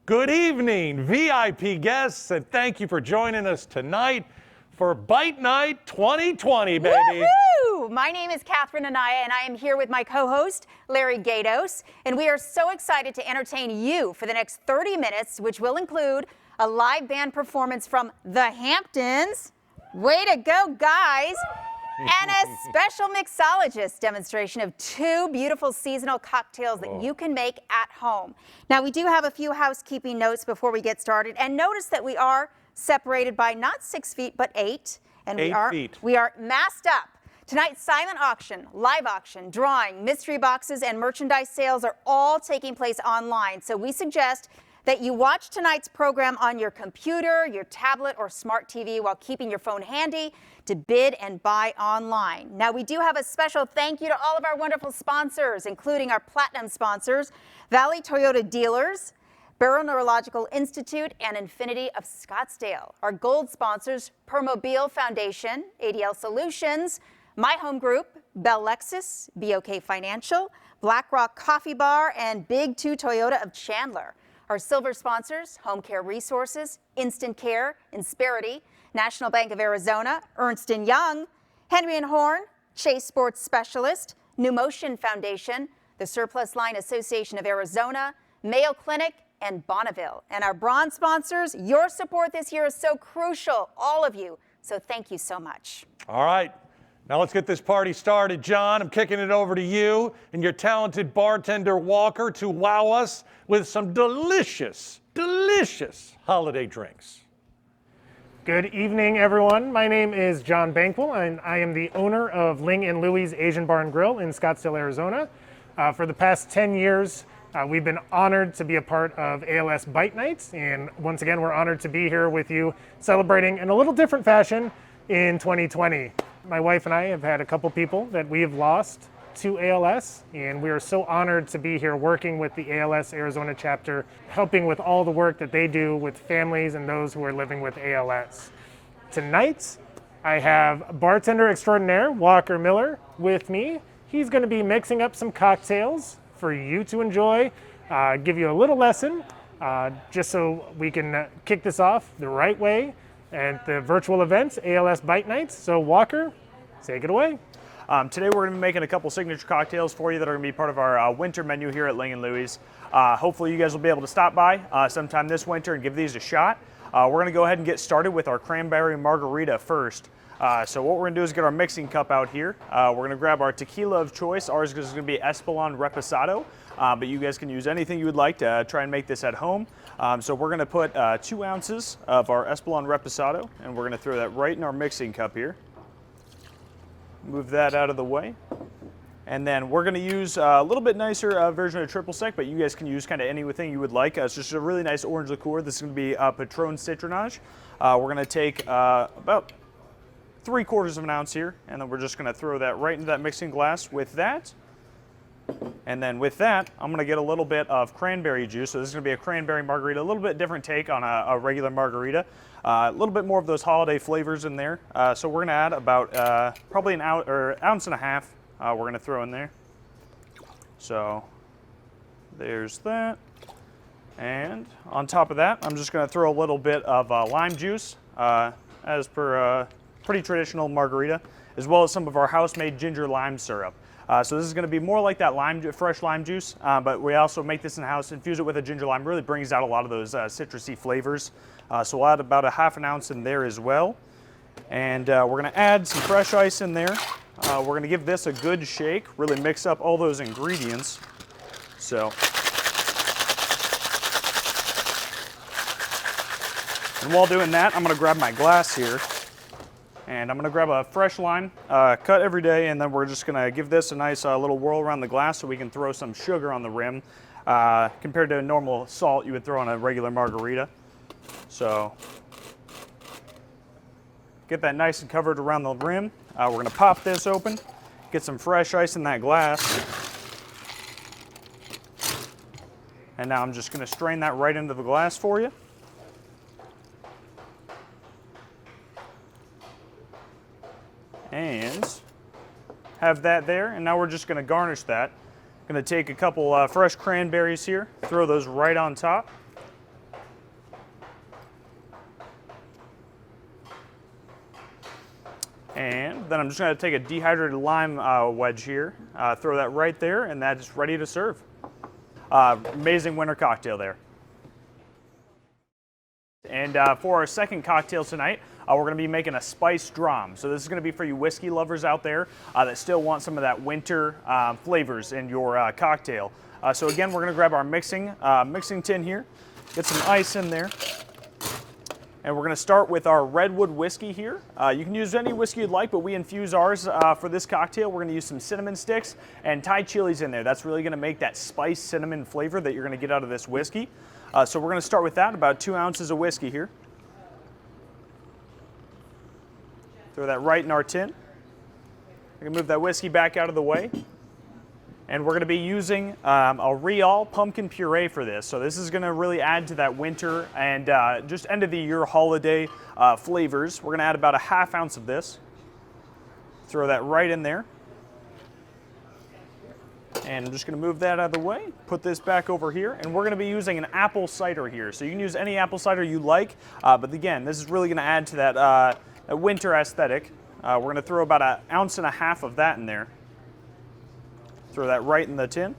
Good evening, VIP guests, and thank you for joining us tonight for Bite Night 2020, baby. Woohoo! My name is Catherine Anaya, and I am here with my co-host, Larry Gatos, and we are so excited to entertain you for the next 30 minutes, which will include a live band performance from the Hamptons. Way to go, guys! And a special mixologist demonstration of 2 beautiful seasonal cocktails that you can make at home. Now, we do have a few housekeeping notes before we get started, and notice that we are separated by not 6 feet, but 8. And 8 feet. We are masked up. Tonight's silent auction, live auction, drawing, mystery boxes, and merchandise sales are all taking place online. So we suggest that you watch tonight's program on your computer, your tablet, or smart TV while keeping your phone handy to bid and buy online. Now, we do have a special thank you to all of our wonderful sponsors, including our platinum sponsors, Valley Toyota Dealers, Barrow Neurological Institute, and Infinity of Scottsdale. Our gold sponsors, Permobile Foundation, ADL Solutions, My Home Group, Bell Lexus, BOK Financial, BlackRock Coffee Bar, and Big 2 Toyota of Chandler. Our silver sponsors, Home Care Resources, Instant Care, Insperity, National Bank of Arizona, Ernst & Young, Henry & Horn, Chase Sports Specialist, New Motion Foundation, the Surplus Line Association of Arizona, Mayo Clinic, and Bonneville. And our bronze sponsors, your support this year is so crucial, all of you. So thank you so much. All right, now let's get this party started. John, I'm kicking it over to you and your talented bartender Walker to wow us with some delicious, delicious holiday drinks. Good evening, everyone. My name is John Bankwell, and I am the owner of Ling & Louie's Asian Bar and Grill in Scottsdale, Arizona. For the past 10 years, we've been honored to be a part of ALS Bite Nights, and once again, we're honored to be here with you, celebrating in a little different fashion in 2020. My wife and I have had a couple people that we have lost to ALS, and we are so honored to be here working with the ALS Arizona chapter, helping with all the work that they do with families and those who are living with ALS. Tonight, I have bartender extraordinaire Walker Miller with me. He's going to be mixing up some cocktails for you to enjoy, give you a little lesson, just so we can kick this off the right way at the virtual events, ALS Bite Nights. So Walker, take it away. Today we're going to be making a couple signature cocktails for you that are going to be part of our winter menu here at Ling & Louie's. Hopefully you guys will be able to stop by sometime this winter and give these a shot. We're going to go ahead and get started with our cranberry margarita first. So what we're going to do is get our mixing cup out here. We're going to grab our tequila of choice. Ours is going to be Espolon Reposado, but you guys can use anything you would like to try and make this at home. So we're going to put 2 ounces of our Espolon Reposado, and we're going to throw that right in our mixing cup here. Move that out of the way. And then we're going to use a little bit nicer version of triple sec, but you guys can use kind of anything you would like. It's just a really nice orange liqueur. This is going to be Patron Citronage. We're going to take about 3/4 of an ounce here, and then we're just going to throw that right into that mixing glass with that. And then with that, I'm going to get a little bit of cranberry juice. So this is going to be a cranberry margarita, a little bit different take on a regular margarita. A little bit more of those holiday flavors in there. So we're going to add about probably an ounce and a half. We're going to throw in there. So there's that. And on top of that, I'm just going to throw a little bit of lime juice, as per pretty traditional margarita, as well as some of our house-made ginger lime syrup. So this is going to be more like that fresh lime juice, but we also make this in-house, infuse it with a ginger lime, really brings out a lot of those citrusy flavors. So we'll add about a half an ounce in there as well. And we're going to add some fresh ice in there. We're going to give this a good shake, really mix up all those ingredients. So, and while doing that, I'm going to grab my glass here. And I'm going to grab a fresh lime, cut every day, and then we're just going to give this a nice little whirl around the glass so we can throw some sugar on the rim compared to a normal salt you would throw on a regular margarita. So get that nice and covered around the rim. We're going to pop this open, get some fresh ice in that glass. And now I'm just going to strain that right into the glass for you. And have that there, and now we're just going to garnish that. Going to take a couple fresh cranberries here, throw those right on top. And then I'm just going to take a dehydrated lime wedge here, throw that right there, and that is ready to serve. Amazing winter cocktail there. And for our second cocktail tonight, we're going to be making a spiced dram. So this is going to be for you whiskey lovers out there that still want some of that winter flavors in your cocktail. So again, we're going to grab our mixing tin here, get some ice in there. And we're going to start with our redwood whiskey here. You can use any whiskey you'd like, but we infuse ours for this cocktail. We're going to use some cinnamon sticks and Thai chilies in there. That's really going to make that spiced cinnamon flavor that you're going to get out of this whiskey. So we're going to start with that, about 2 ounces of whiskey here. Throw that right in our tin. We can move that whiskey back out of the way. And we're going to be using a Real pumpkin puree for this. So this is going to really add to that winter and just end of the year holiday flavors. We're going to add about a ½ ounce of this. Throw that right in there. And I'm just going to move that out of the way, put this back over here, and we're going to be using an apple cider here. So you can use any apple cider you like, but again, this is really going to add to that winter aesthetic. We're going to throw about 1.5 ounces of that in there. Throw that right in the tin.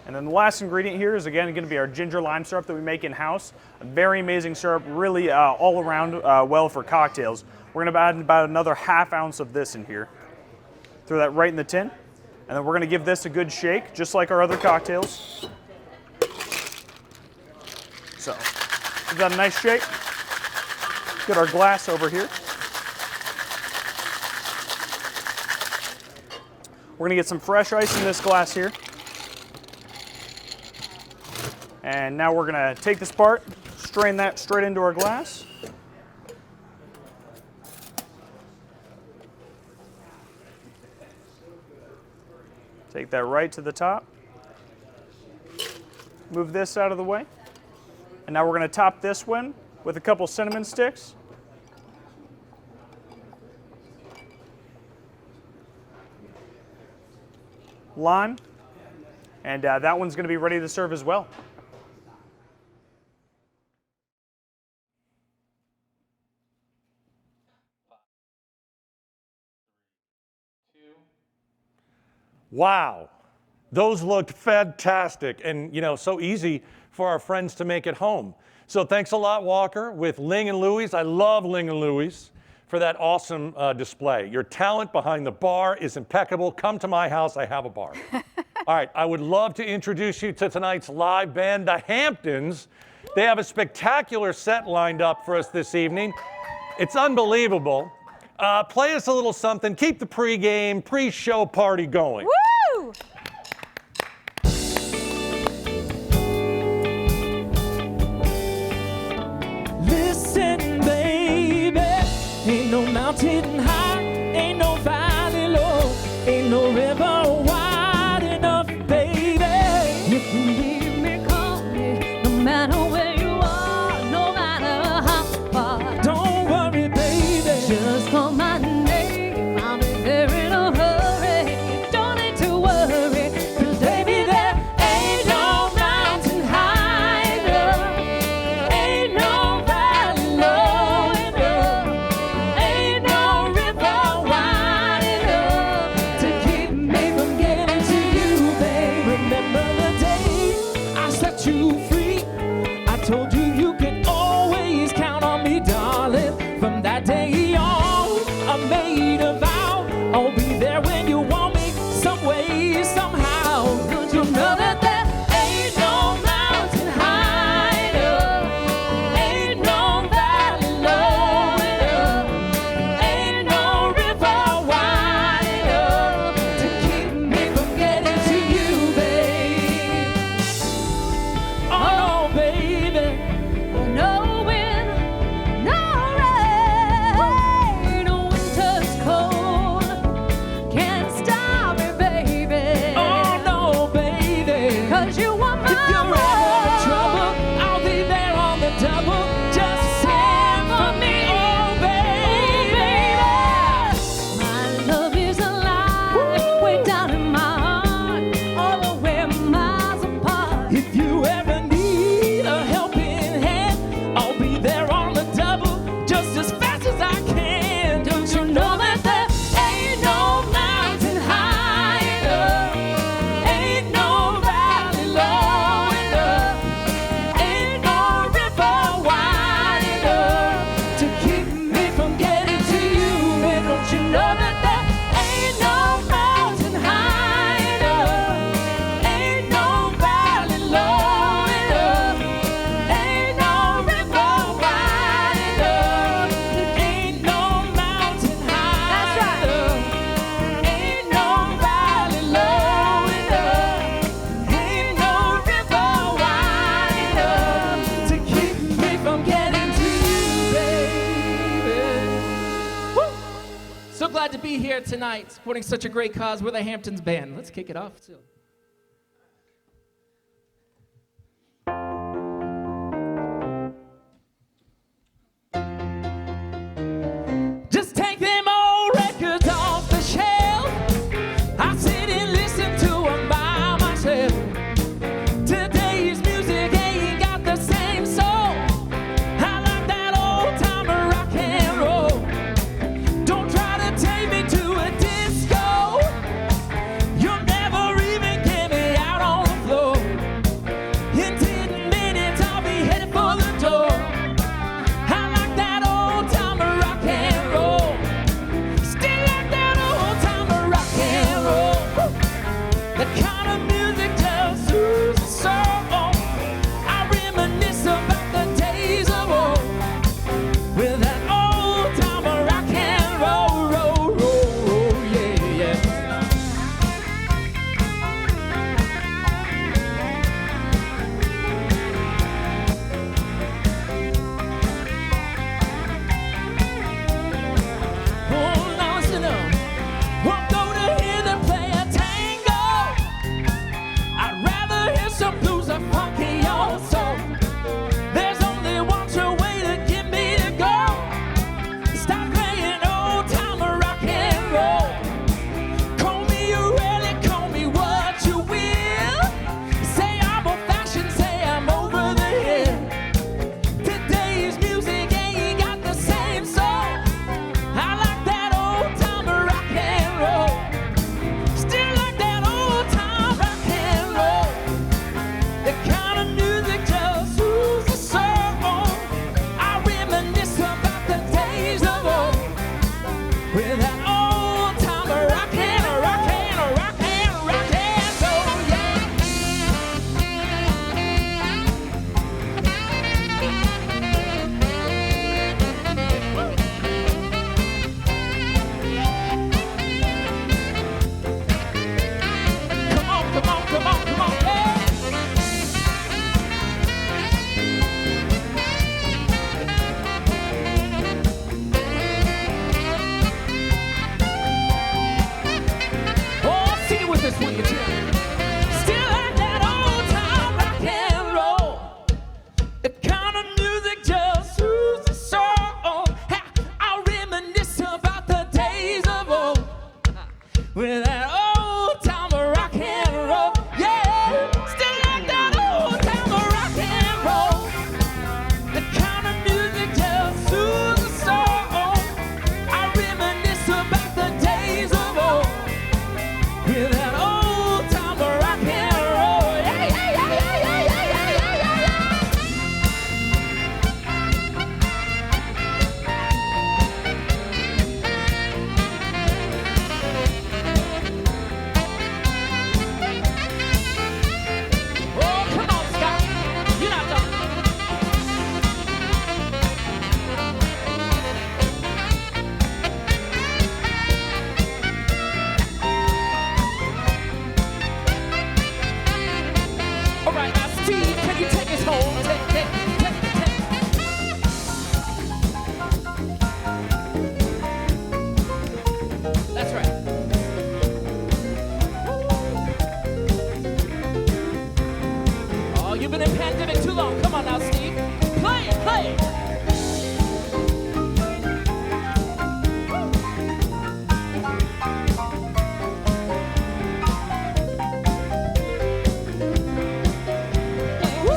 And then the last ingredient here is again going to be our ginger lime syrup that we make in-house. A very amazing syrup, really all around well for cocktails. We're going to add about another ½ ounce of this in here. Throw that right in the tin. And then we're going to give this a good shake, just like our other cocktails. So, give that a nice shake. Get our glass over here. We're going to get some fresh ice in this glass here. And now we're going to take this part, strain that straight into our glass. Take that right to the top. Move this out of the way. And now we're going to top this one with a couple cinnamon sticks. Lime. And that one's going to be ready to serve as well. Wow, those looked fantastic and, so easy for our friends to make at home. So thanks a lot, Walker, with Ling & Louie's. I love Ling & Louie's for that awesome display. Your talent behind the bar is impeccable. Come to my house, I have a bar. All right, I would love to introduce you to tonight's live band, the Hamptons. They have a spectacular set lined up for us this evening. It's unbelievable. Play us a little something. Keep the pregame, pre-show party going. Woo! Listen, baby, ain't no mountain high, ain't no valley low, ain't no river wide enough, baby. If you need me, call me, no matter where you are, no matter how far. Don't worry, baby, just call my name, I'll be there in a hurry. Don't need glad to be here tonight supporting such a great cause. We're the Hamptons Band. Let's kick it off. Just take them old records off the shelf. I sit and listen to them by myself. Today's music ain't got the same soul. I like that old time rock and roll. Don't try to take me to a disco. You'll never even get me out on the floor. In 10 minutes I'll be headed for the door. I like that old time rock and roll. Still like that old time rock and roll. The kind of music just soothes the soul. I reminisce about the days of old with that old time rock and roll, yeah, yeah. Oh, now listen up. Won't go to hear them play a tango. I'd rather hear some blues or funky old soul. There's only one true way to get me to go. Stop playing old time rock and roll. Call me a relic, call me what you will. Say I'm old fashioned, say I'm over the hill. Today's music ain't got the same soul. I like that old time rock and roll. Still like that old time rock and roll. The kind of music just soothes the soul. I reminisce about the days of old with that old time rock and rock and rock and rock and roll, yeah. Come on, come on, come on, come on, yeah. Oh, sing it with us, will you, Jim? Still like that old time rock and roll. The kind of music just soothes the soul. I reminisce about the days of old with that old time rock and roll. Yeah, still like that old time rock and roll. The kind of music just soothes the soul. I reminisce about the days of old with that old time rock and roll. Yeah, yeah, yeah, yeah, yeah, yeah, yeah, yeah, yeah. Oh, come on, Scott. You're not done. All right, now, Steve, can you take us home? Take. That's right. Oh, you've been in pandemic too long. Come on now, Steve. Play it, play it. Woo!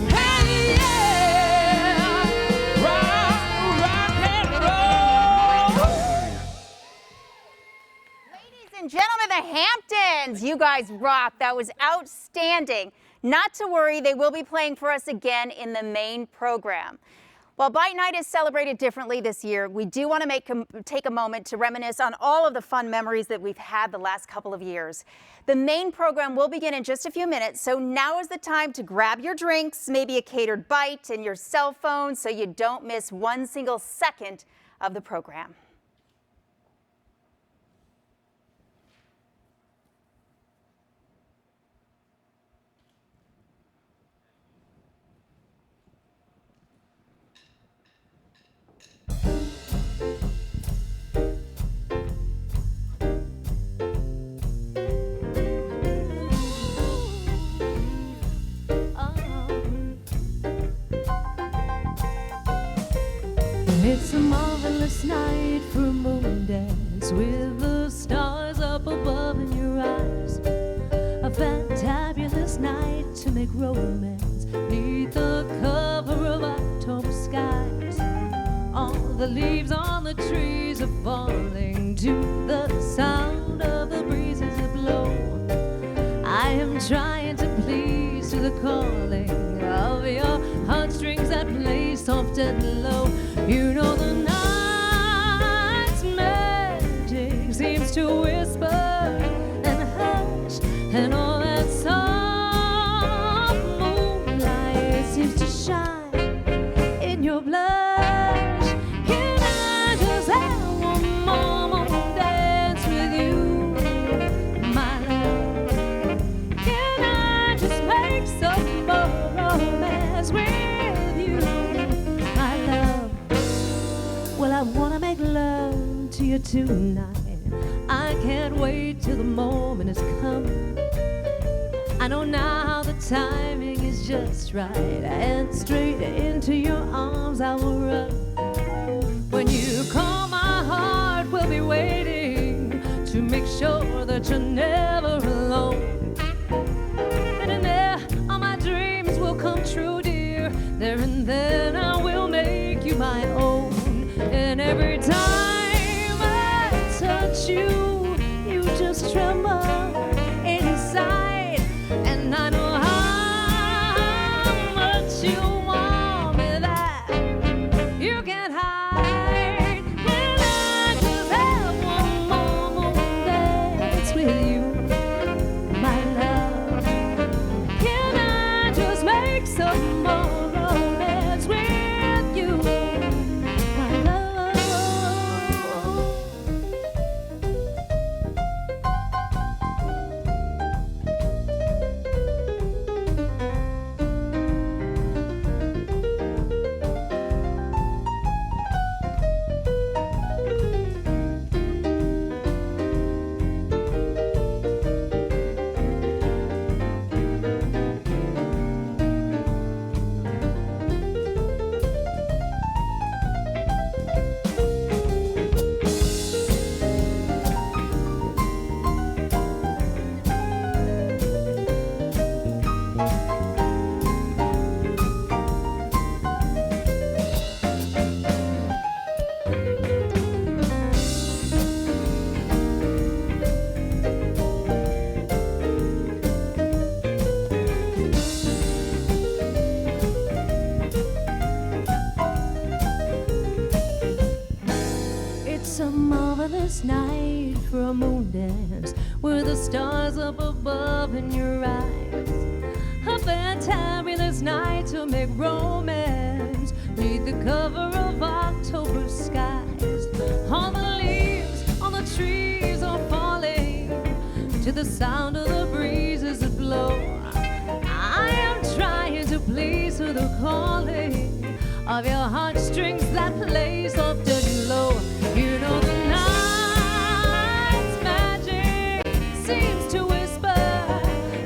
Hey, yeah! Rock and roll! Ladies and gentlemen, the Hamptons, you guys rock. That was outstanding. Not to worry, they will be playing for us again in the main program. While Bite Night is celebrated differently this year, we do want to take a moment to reminisce on all of the fun memories that we've had the last couple of years. The main program will begin in just a few minutes, so now is the time to grab your drinks, maybe a catered bite, and your cell phone so you don't miss one single second of the program. It's a marvelous night for a moon dance with the stars up above in your eyes. A fantabulous night to make romance neath the cover of October skies. All the leaves on the trees are falling to the sound of the breezes that blow. I am trying to please to the calling of your heartstrings that play soft and low. You know the night's magic seems to whisper and hush, and all that soft moonlight seems to shine in your blush. Can I just have one more moon dance with you, my love? Can I just make some more romance with you, my love? Well, I wanna make love to you tonight. I can't wait till the moment has come. I know now the timing is just right, and straight into your arms I will run. When you call, my heart will be waiting to make sure that you're never alone. And in there, all my dreams will come true, dear. There and then I will make you my own. And every time I touch you, you just tremble inside. And I know how much you want me, that you can't hide. Can I just have one more moon dance with you, my love? Can I just make some more romance with you, my love? It's a marvelous night for a moon dance with the stars up above in your eyes. A fantabulous night to make romance neath the cover of October skies. All the leaves on the trees are falling to the sound of the breezes that blow. I am trying to please with the calling of your heartstrings that play soft and low. You know the night's magic seems to whisper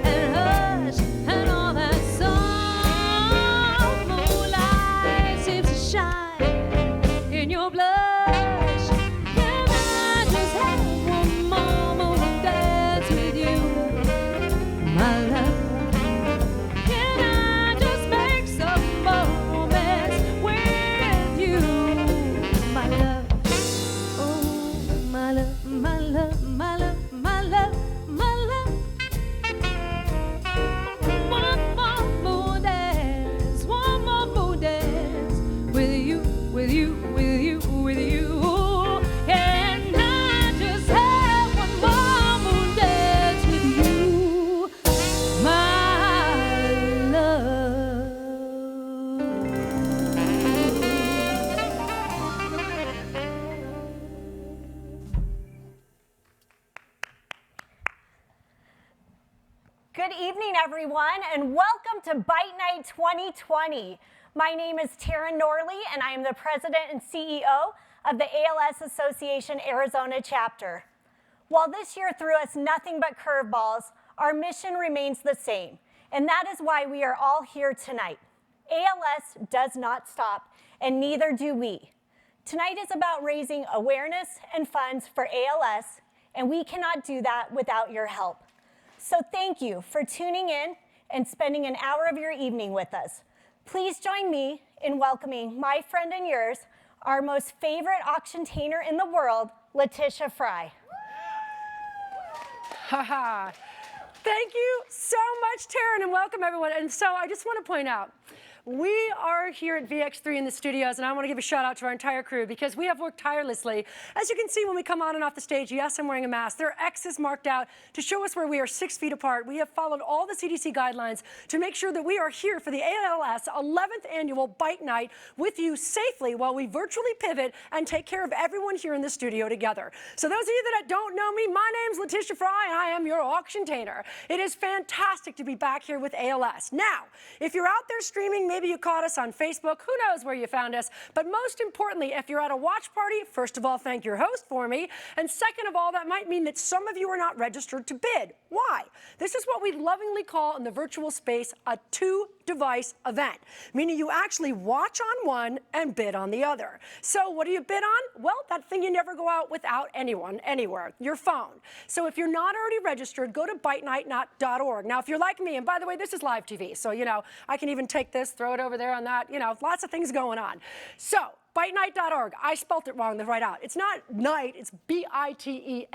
and hush, and all that soft moonlight seems to shine in your blush. Can I just have one more moon dance with you, my love? Can I just make some more romance with you, my love? Oh, my love, my love, my love, my love, my love. One more moon dance with you, with you, with you, with you. Can I just have one more moon dance with you, my love? Good evening, everyone, and welcome to Bite Night 2020. My name is Tara Norley, and I am the president and CEO of the ALS Association Arizona chapter. While this year threw us nothing but curveballs, our mission remains the same, and that is why we are all here tonight. ALS does not stop, and neither do we. Tonight is about raising awareness and funds for ALS, and we cannot do that without your help. So thank you for tuning in and spending an hour of your evening with us. Please join me in welcoming my friend and yours, our most favorite auctiontainer in the world, Letitia Fry. Haha. Thank you so much, Taryn, and welcome everyone. And so I just want to point out, we are here at VX3 in the studios, and I want to give a shout out to our entire crew because we have worked tirelessly. As you can see when we come on and off the stage, yes, I'm wearing a mask. There are X's marked out to show us where we are 6 feet apart. We have followed all the CDC guidelines to make sure that we are here for the ALS 11th annual Bite Night with you safely while we virtually pivot and take care of everyone here in the studio together. So those of you that don't know me, my name's Letitia Fry, and I am your auctiontainer. It is fantastic to be back here with ALS. Now, if you're out there streaming, maybe you caught us on Facebook. Who knows where you found us? But most importantly, if you're at a watch party, first of all, thank your host for me. And second of all, that might mean that some of you are not registered to bid. Why? This is what we lovingly call in the virtual space a two-device event, meaning you actually watch on one and bid on the other. So what do you bid on? Well, that thing you never go out without anyone, anywhere, your phone. So if you're not already registered, go to bitenight.org. Now, if you're like me, and by the way, this is live TV, so, you know, I can even take this, throw it over there on that, you know, lots of things going on. So, bitenight.org. I spelt it wrong, right out. It's not Nite, it's BITENITE.org.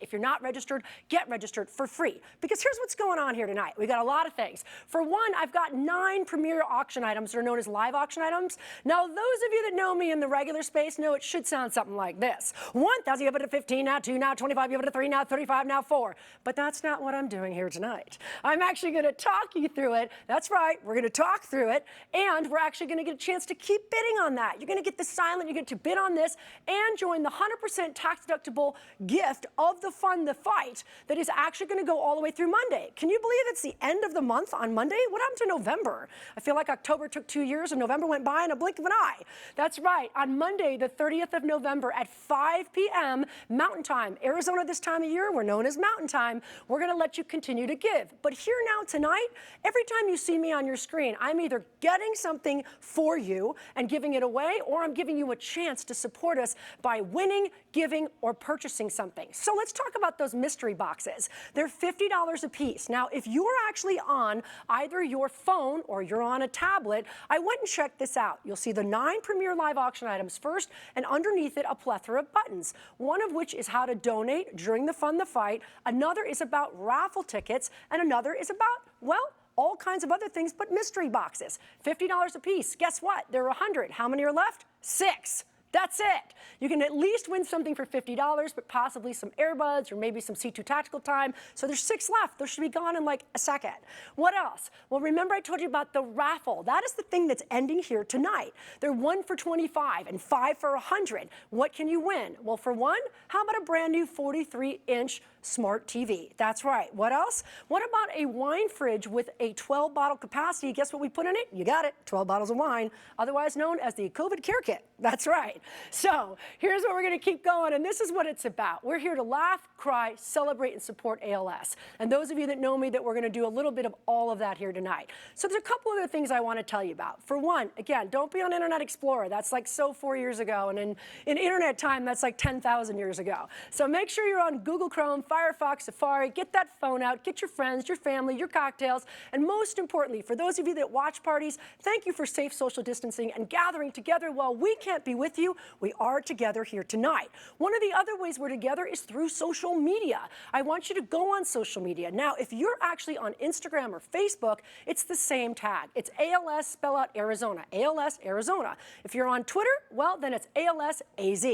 If you're not registered, get registered for free. Because here's what's going on here tonight. We got a lot of things. For one, I've got 9 premier auction items that are known as live auction items. Now, those of you that know me in the regular space know it should sound something like this. 1,000, you have it at 15, now 2, now 25, you have it at 3, now 35, now 4. But that's not what I'm doing here tonight. I'm actually going to talk you through it. That's right, we're going to talk through it, and we're actually going to get a chance to keep bidding on that. You're going to get the silent, you get to bid on this and join the 100% tax deductible gift of the Fund the Fight that is actually going to go all the way through Monday. Can you believe it's the end of the month on Monday? What happened to November? I feel like October took 2 years and November went by in a blink of an eye. That's right. On Monday, the 30th of November at 5 p.m. Mountain Time. Arizona this time of year, we're known as Mountain Time. We're going to let you continue to give. But here now tonight, every time you see me on your screen, I'm either getting something for you and giving it away, or I'm giving you a chance to support us by winning, giving, or purchasing something. So let's talk about those mystery boxes. They're $50 a piece. Now, if you're actually on either your phone or you're on a tablet, I went and checked this out. You'll see the 9 premier live auction items first, and underneath it, a plethora of buttons, one of which is how to donate during the Fund the Fight, another is about raffle tickets, and another is about, well, all kinds of other things, but mystery boxes. $50 a piece. Guess what? There are 100. How many are left? 6. That's it. You can at least win something for $50, but possibly some earbuds or maybe some C2 tactical time. So there's 6 left. Those should be gone in like a second. What else? Well, remember I told you about the raffle. That is the thing that's ending here tonight. They're 1 for 25 and 5 for 100. What can you win? Well, for one, how about a brand new 43-inch smart TV? That's right. What else? What about a wine fridge with a 12-bottle capacity? Guess what we put in it? You got it. 12 bottles of wine, otherwise known as the COVID Care Kit. That's right. So here's what we're going to keep going, and this is what it's about. We're here to laugh, cry, celebrate, and support ALS. And those of you that know me, that we're going to do a little bit of all of that here tonight. So there's a couple other things I want to tell you about. For one, again, don't be on Internet Explorer. That's like so 4 years ago, and in Internet time, that's like 10,000 years ago. So make sure you're on Google Chrome, Firefox, Safari. Get that phone out. Get your friends, your family, your cocktails. And most importantly, for those of you that watch parties, thank you for safe social distancing and gathering together. While we can't be with you, we are together here tonight. One of the other ways we're together is through social media. I want you to go on social media. Now, if you're actually on Instagram or Facebook, it's the same tag. It's ALS, spell out Arizona, ALS, Arizona. If you're on Twitter, well, then it's ALS AZ.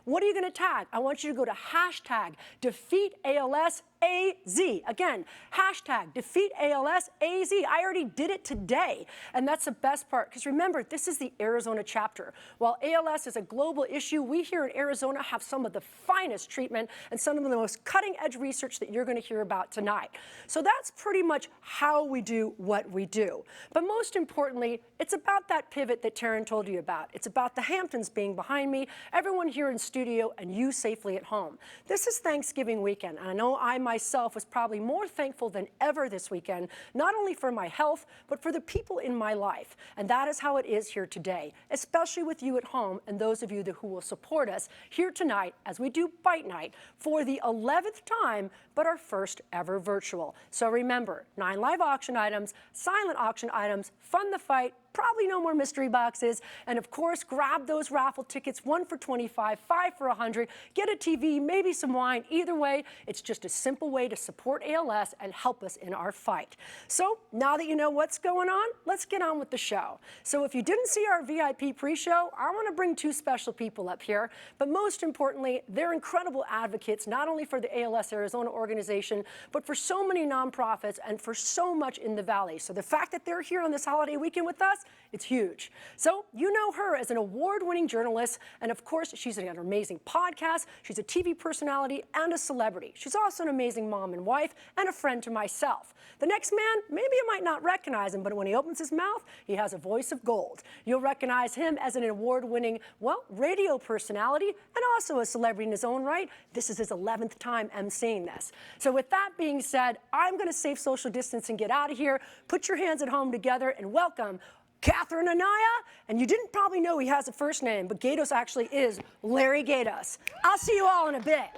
What are you going to tag? I want you to go to hashtag defeat ALS AZ. Again, hashtag defeat ALS AZ. I already did it today. And that's the best part, because remember, this is the Arizona chapter. While ALS is a global issue, we here in Arizona have some of the finest treatment and some of the most cutting edge research that you're going to hear about tonight. So that's pretty much how we do what we do. But most importantly, it's about that pivot that Taryn told you about. It's about the Hamptons being behind me, everyone here in studio, and you safely at home. This is Thanksgiving weekend, and I know I myself was probably more thankful than ever this weekend, not only for my health, but for the people in my life. And that is how it is here today, especially with you at home and those of you who will support us here tonight as we do Bite Night for the 11th time, but our first ever virtual. So remember, 9 live auction items, silent auction items, fund the fight, probably no more mystery boxes, and of course, grab those raffle tickets, 1 for $25, 5 for $100, get a TV, maybe some wine. Either way, it's just a simple way to support ALS and help us in our fight. So now that you know what's going on, let's get on with the show. So if you didn't see our VIP pre-show, I want to bring 2 special people up here, but most importantly, they're incredible advocates, not only for the ALS Arizona organization, but for so many nonprofits and for so much in the Valley. So the fact that they're here on this holiday weekend with us, it's huge. So you know her as an award-winning journalist, and of course, she's an amazing podcast, she's a TV personality, and a celebrity. She's also an amazing mom and wife, and a friend to myself. The next man, maybe you might not recognize him, but when he opens his mouth, he has a voice of gold. You'll recognize him as an award-winning, well, radio personality, and also a celebrity in his own right. This is his 11th time emceeing this. So with that being said, I'm gonna save social distance and get out of here. Put your hands at home together and welcome Catherine Anaya, and you didn't probably know he has a first name, but Gatos actually is Larry Gatos. I'll see you all in a bit.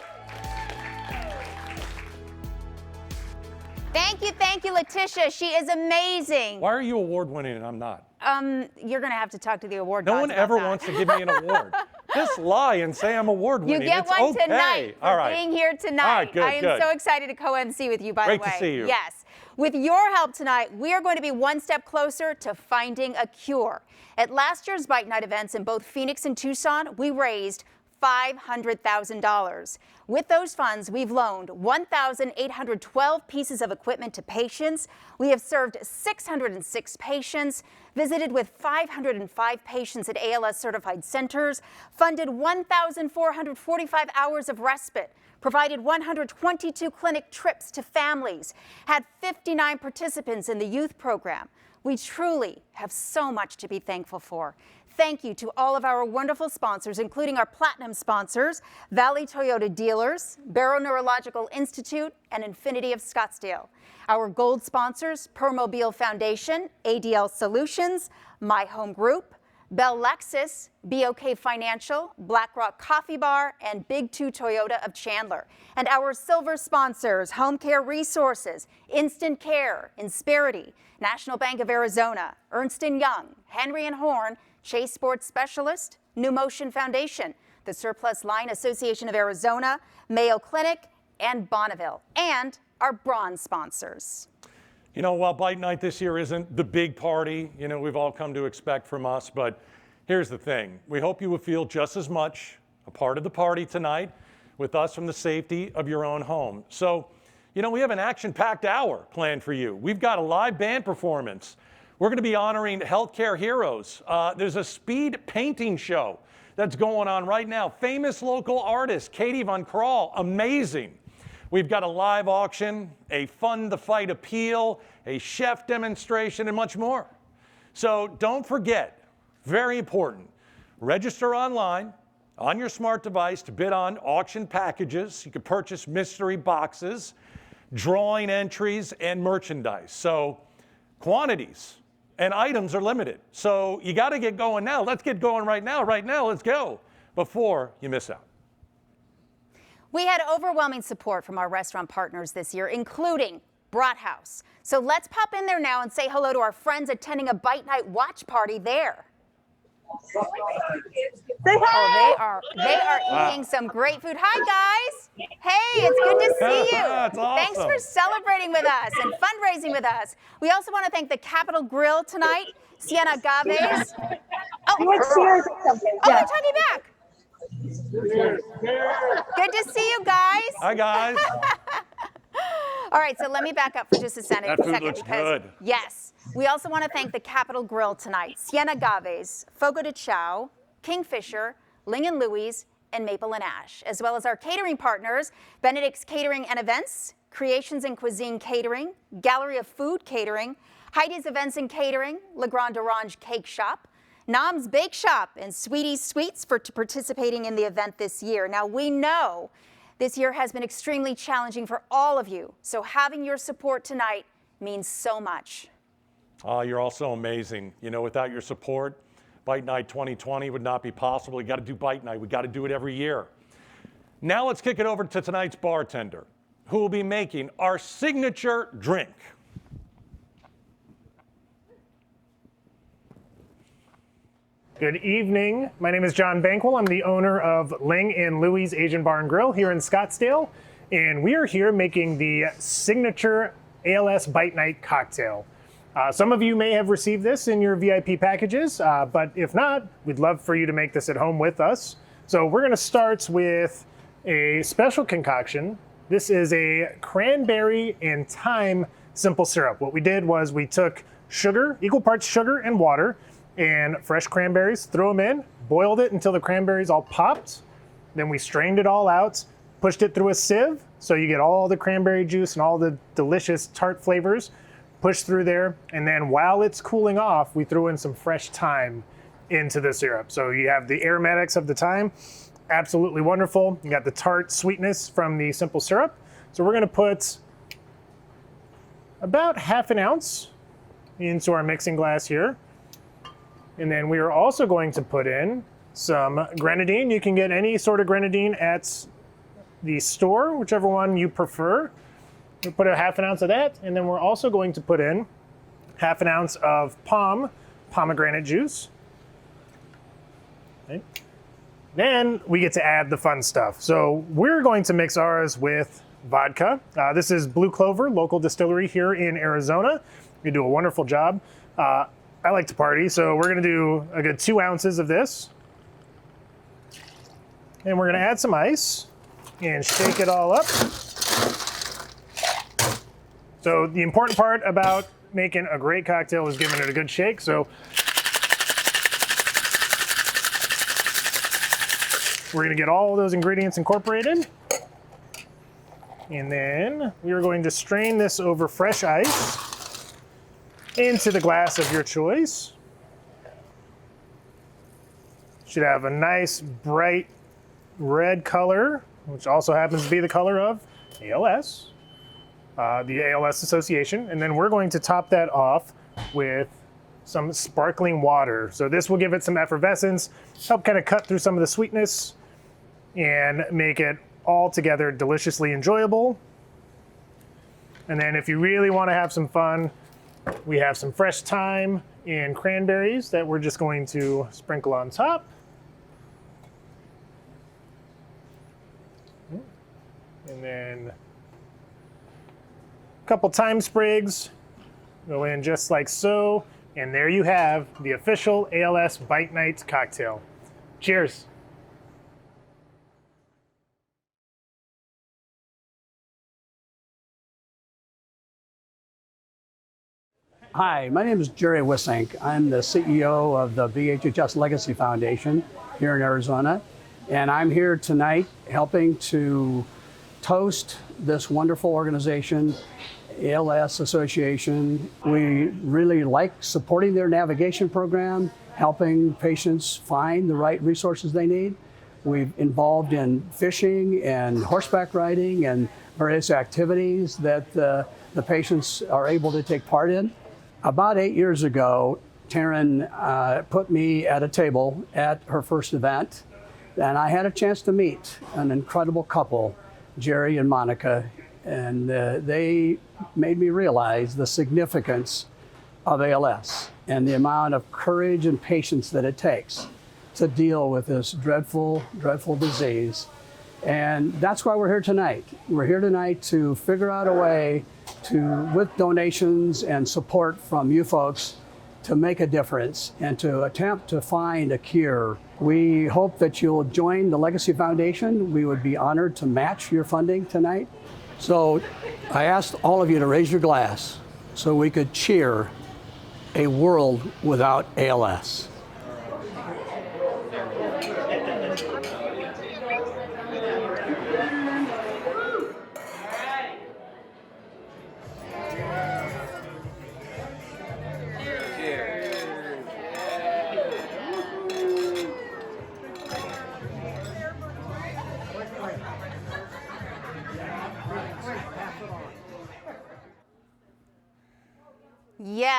Thank you, Letitia. She is amazing. Why are you award-winning and I'm not? You're gonna have to talk to the award No gods one about ever that. wants to give me an award. Just lie and say I'm award-winning. You get it's one okay. tonight for All right. being here tonight. All right, good, I am good. so excited to co-MC with you, by Great the way. to see you. Yes. With your help tonight, we are going to be one step closer to finding a cure. At last year's Bite Night events in both Phoenix and Tucson, we raised $500,000. With those funds, we've loaned 1,812 pieces of equipment to patients. We have served 606 patients, visited with 505 patients at ALS certified centers, funded 1,445 hours of respite, provided 122 clinic trips to families, had 59 participants in the youth program. We truly have so much to be thankful for. Thank you to all of our wonderful sponsors, including our platinum sponsors, Valley Toyota Dealers, Barrow Neurological Institute, and Infinity of Scottsdale. Our gold sponsors, Permobile Foundation, ADL Solutions, My Home Group, Bell Lexus, BOK Financial, BlackRock Coffee Bar, and Big 2 Toyota of Chandler. And our silver sponsors, Home Care Resources, Instant Care, Insperity, National Bank of Arizona, Ernst & Young, Henry & Horn, Chase Sports Specialist, New Motion Foundation, the Surplus Line Association of Arizona, Mayo Clinic, and Bonneville, and our bronze sponsors. You know, while Bite Night this year isn't the big party, you know, we've all come to expect from us, but here's the thing. We hope you will feel just as much a part of the party tonight with us from the safety of your own home. So, you know, we have an action-packed hour planned for you. We've got a live band performance. We're going to be honoring healthcare heroes. There's a speed painting show that's going on right now. Famous local artist, Katie Von Kral, amazing. We've got a live auction, a Fund the Fight appeal, a chef demonstration, and much more. So don't forget, very important, register online on your smart device to bid on auction packages. You can purchase mystery boxes, drawing entries, and merchandise. So quantities and items are limited. So you got to get going now. Let's get going right now. Right now, let's go before you miss out. We had overwhelming support from our restaurant partners this year, including Brat House. So let's pop in there now and say hello to our friends attending a Bite Night watch party there. Say Oh, hi. they are eating some great food. Hi, guys. Hey, it's good to see you. That's Thanks awesome. for celebrating with us and fundraising with us. We also want to thank the Capitol Grill tonight, Sienna Gaves. You want cheers or something? Oh, Yeah. they're talking back. Good to see you guys. Hi, guys. All right, so let me back up for just a second. That food looks good. Yes. We also want to thank the Capitol Grill tonight, Sienna Gaves, Fogo de Chao, Kingfisher, Ling & Louie's, and Maple and Ash, as well as our catering partners, Benedict's Catering and Events, Creations and Cuisine Catering, Gallery of Food Catering, Heidi's Events and Catering, Le Grand Orange Cake Shop, Nam's Bake Shop, and Sweetie's Sweets for participating in the event this year. Now, we know This year has been extremely challenging for all of you, so having your support tonight means so much. Oh, you're all so amazing. You know, without your support, Bite Night 2020 would not be possible. We got to do Bite Night. We got to do it every year. Now let's kick it over to tonight's bartender, who will be making our signature drink. Good evening. My name is John Bankwell. I'm the owner of Ling and Louie's Asian Bar and Grill here in Scottsdale. And we are here making the signature ALS Bite Night cocktail. Some of you may have received this in your VIP packages, but if not, we'd love for you to make this at home with us. So we're gonna start with a special concoction. This is a cranberry and thyme simple syrup. What we did was we took sugar, equal parts sugar and water, and fresh cranberries, threw them in, boiled it until the cranberries all popped. Then we strained it all out, pushed it through a sieve, so you get all the cranberry juice and all the delicious tart flavors pushed through there. And then while it's cooling off, we threw in some fresh thyme into the syrup. So you have the aromatics of the thyme, absolutely wonderful. You got the tart sweetness from the simple syrup. So we're gonna put about ½ ounce into our mixing glass here. And then we are also going to put in some grenadine. You can get any sort of grenadine at the store, whichever one you prefer. We'll put a ½ ounce of that, and then we're also going to put in ½ ounce of pomegranate juice. Okay. Then we get to add the fun stuff. So we're going to mix ours with vodka. This is Blue Clover, local distillery here in Arizona. You do a wonderful job. I like to party, so we're gonna do a good 2 ounces of this. And we're gonna add some ice and shake it all up. So the important part about making a great cocktail is giving it a good shake. So we're gonna get all of those ingredients incorporated. And then we are going to strain this over fresh ice into the glass of your choice. Should have a nice bright red color, which also happens to be the color of ALS, the ALS Association. And then we're going to top that off with some sparkling water. So this will give it some effervescence, help kind of cut through some of the sweetness and make it all together deliciously enjoyable. And then if you really want to have some fun, we have some fresh thyme and cranberries that we're just going to sprinkle on top. And then a couple thyme sprigs go in just like so. And there you have the official ALS Bite Night cocktail. Cheers. Hi, my name is Jerry Wisink. I'm the CEO of the BHHS Legacy Foundation here in Arizona, and I'm here tonight helping to toast this wonderful organization, ALS Association. We really like supporting their navigation program, helping patients find the right resources they need. We've involved in fishing and horseback riding and various activities that the patients are able to take part in. About 8 years ago, Taryn put me at a table at her first event, and I had a chance to meet an incredible couple, Jerry and Monica, and they made me realize the significance of ALS and the amount of courage and patience that it takes to deal with this dreadful, dreadful disease. And that's why we're here tonight. We're here tonight to figure out a way to, with donations and support from you folks, to make a difference and to attempt to find a cure. We hope that you'll join the Legacy Foundation. We would be honored to match your funding tonight. So I asked all of you to raise your glass so we could cheer a world without ALS.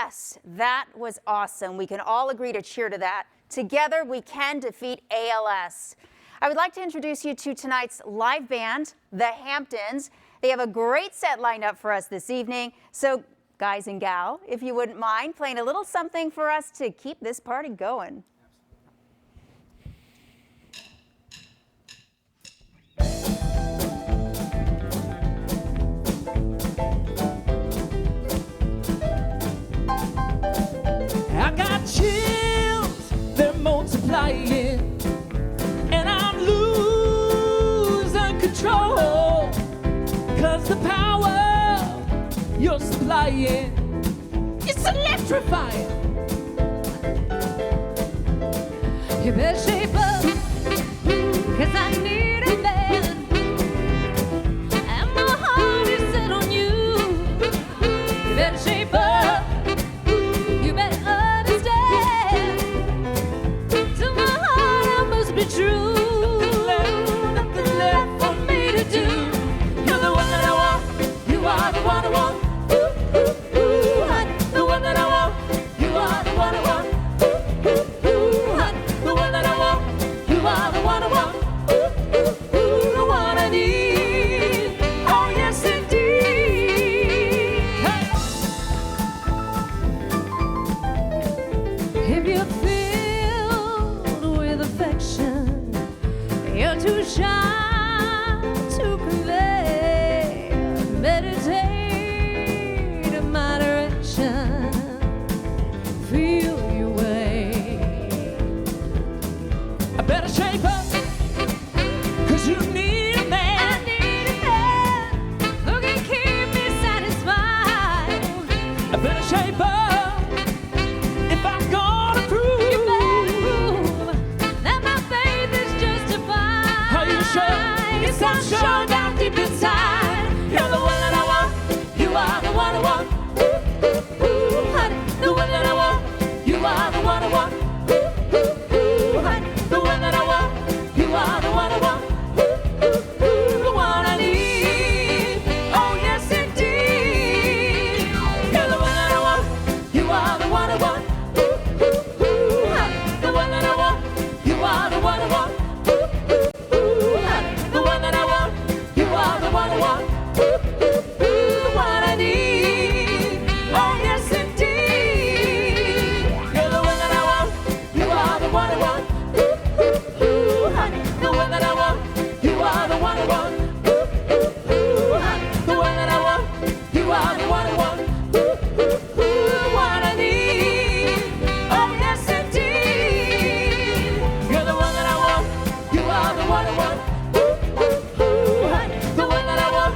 Yes, that was awesome. We can all agree to cheer to that. Together, we can defeat ALS. I would like to introduce you to tonight's live band, the Hamptons. They have a great set lined up for us this evening. So, guys and gal, if you wouldn't mind playing a little something for us to keep this party going. I got chills, they're multiplying, and I'm losing control, 'cause the power you're supplying, it's electrifying. You better shape up, 'cause I need a man, and my heart is set on you. You better shape up. You better understand. To my heart, I must be true. Nothing left for me to do. You're the one that I want. You are the one I want. Ooh, ooh, ooh, honey. The one that I want. You are the one I want. Ooh, ooh, ooh, honey. The one that I want. You are the one I want. Ooh, ooh, ooh, the one I need. Oh yes, indeed. Hey. If you're filled with affection, you're too shy to convey. Meditate in my direction. Feel your way. I better shape up, 'cause you need a man. I need a man who can keep me satisfied. I better shape up. If I'm gonna prove, you better prove that my faith is justified. Are you sure? Yes, I'm sure down deep inside. You're the one that I want. You are the one I want. Ooh, ooh, ooh, honey. The one that I want. You are the one I want. Ooh, ooh, ooh, honey. The one that I want. You are the one I want. Ooh, ooh, ooh, the one I need. Oh yes, indeed. You're the one that I want. You are the one I want. Ooh, ooh, ooh, honey. The one that I want. You are the one I want. Ooh, ooh, ooh, honey. The one that I want. You are the one I want. Ooh, ooh, ooh, the one I need. Oh yes, indeed. You're the one that I want. You are the one I want. Ooh, ooh, ooh, honey. The one that I want. You are the one I want. Ooh, ooh, ooh, honey. The one that I want. You are the one I want. Ooh, ooh, ooh, the one I need. Oh yes, indeed. You're the one that I want. You are the one I want. Ooh, ooh, ooh, honey. The one that I want.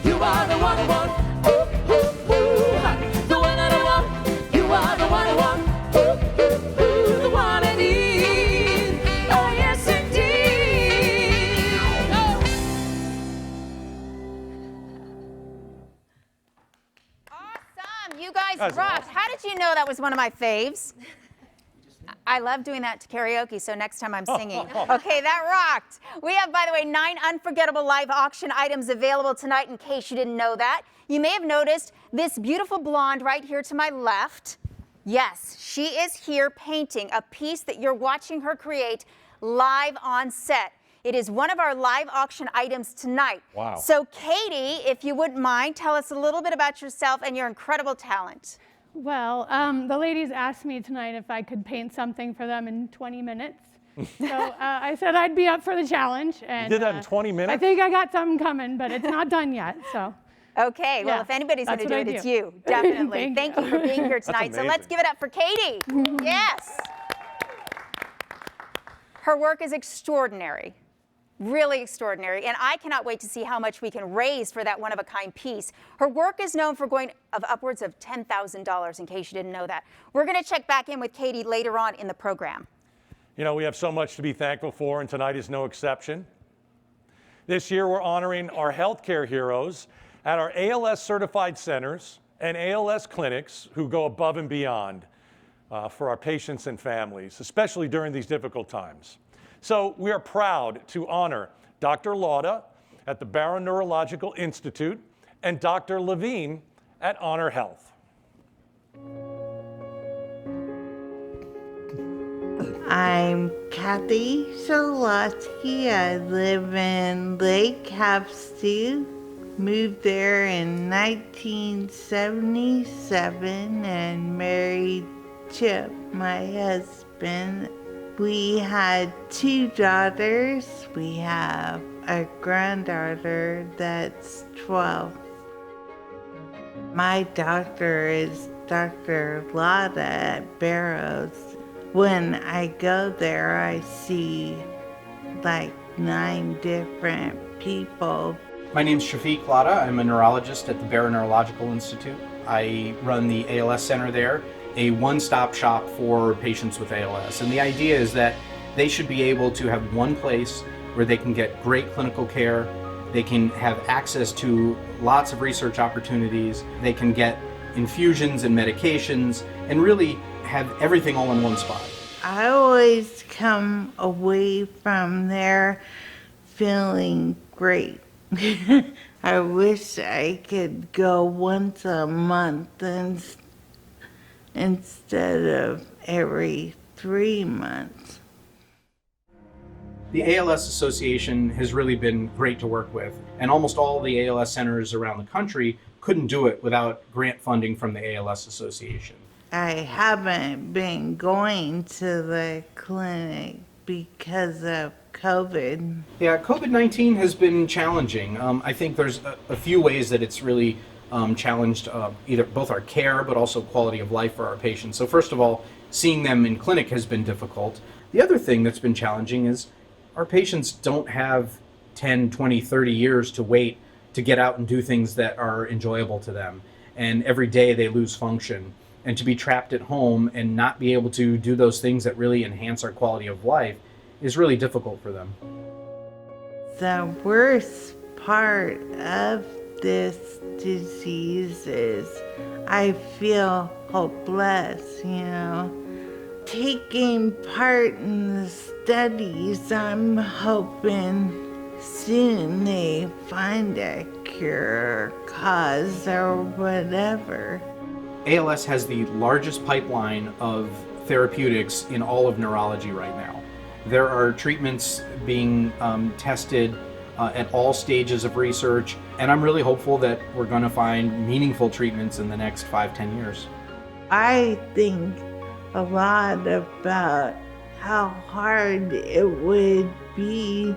You are the one I want. Ooh, ooh, ooh, honey. The one that I want. You are the one I want. Ooh, ooh, ooh, the one I need. Oh yes, indeed. Oh. Awesome. You guys That's rocked. awesome. How did you know that was one of my faves? I love doing that to karaoke, so next time I'm singing. Okay, that rocked. We have, by the way, 9 unforgettable live auction items available tonight in case you didn't know that. You may have noticed this beautiful blonde right here to my left. Yes, she is here painting a piece that you're watching her create live on set. It is one of our live auction items tonight. Wow. So Katie, if you wouldn't mind, tell us a little bit about yourself and your incredible talent. Well, the ladies asked me tonight if I could paint something for them in 20 minutes. So I said I'd be up for the challenge. And, You did that in 20 minutes? I think I got something coming, but it's not done yet. So. Okay, well, Yeah, if anybody's going to that's do what it, I it's do. you. Definitely. Thank Thank you you. for being here tonight. So let's amazing. give it up for Katie. Yes. Her work is extraordinary. Really extraordinary, and I cannot wait to see how much we can raise for that one-of-a-kind piece. Her work is known for going of upwards of $10,000, in case you didn't know that. We're going to check back in with Katie later on in the program. You know, we have so much to be thankful for, and tonight is no exception. This year, we're honoring our healthcare heroes at our ALS certified centers and ALS clinics who go above and beyond for our patients and families, especially during these difficult times. So we are proud to honor Dr. Lauda at the Barrow Neurological Institute and Dr. Levine at Honor Health. I'm Kathy Shalotsky. I live in Lake Havasu. Moved there in 1977 and married Chip, my husband. We had 2 daughters. We have a granddaughter that's 12. My doctor is Dr. Lotta at Barrows. When I go there, I see like 9 different people. My name's Shafiq Lada. I'm a neurologist at the Barrow Neurological Institute. I run the ALS Center there, a one-stop shop for patients with ALS. And the idea is that they should be able to have one place where they can get great clinical care, they can have access to lots of research opportunities, they can get infusions and medications, and really have everything all in one spot. I always come away from there feeling great. I wish I could go once a month instead of every 3 months. The ALS Association has really been great to work with, and almost all the ALS centers around the country couldn't do it without grant funding from the ALS Association. I haven't been going to the clinic because of COVID. Yeah, COVID-19 has been challenging. I think there's a few ways that it's really challenged either both our care but also quality of life for our patients. So first of all, seeing them in clinic has been difficult. The other thing that's been challenging is our patients don't have 10, 20, 30 years to wait to get out and do things that are enjoyable to them. And every day they lose function. And to be trapped at home and not be able to do those things that really enhance our quality of life is really difficult for them. The worst part of this disease is I feel hopeless, Taking part in the studies, I'm hoping soon they find a cure, cause, or whatever. ALS has the largest pipeline of therapeutics in all of neurology right now. There are treatments being tested at all stages of research, and I'm really hopeful that we're going to find meaningful treatments in the next 5-10 years. I think a lot about how hard it would be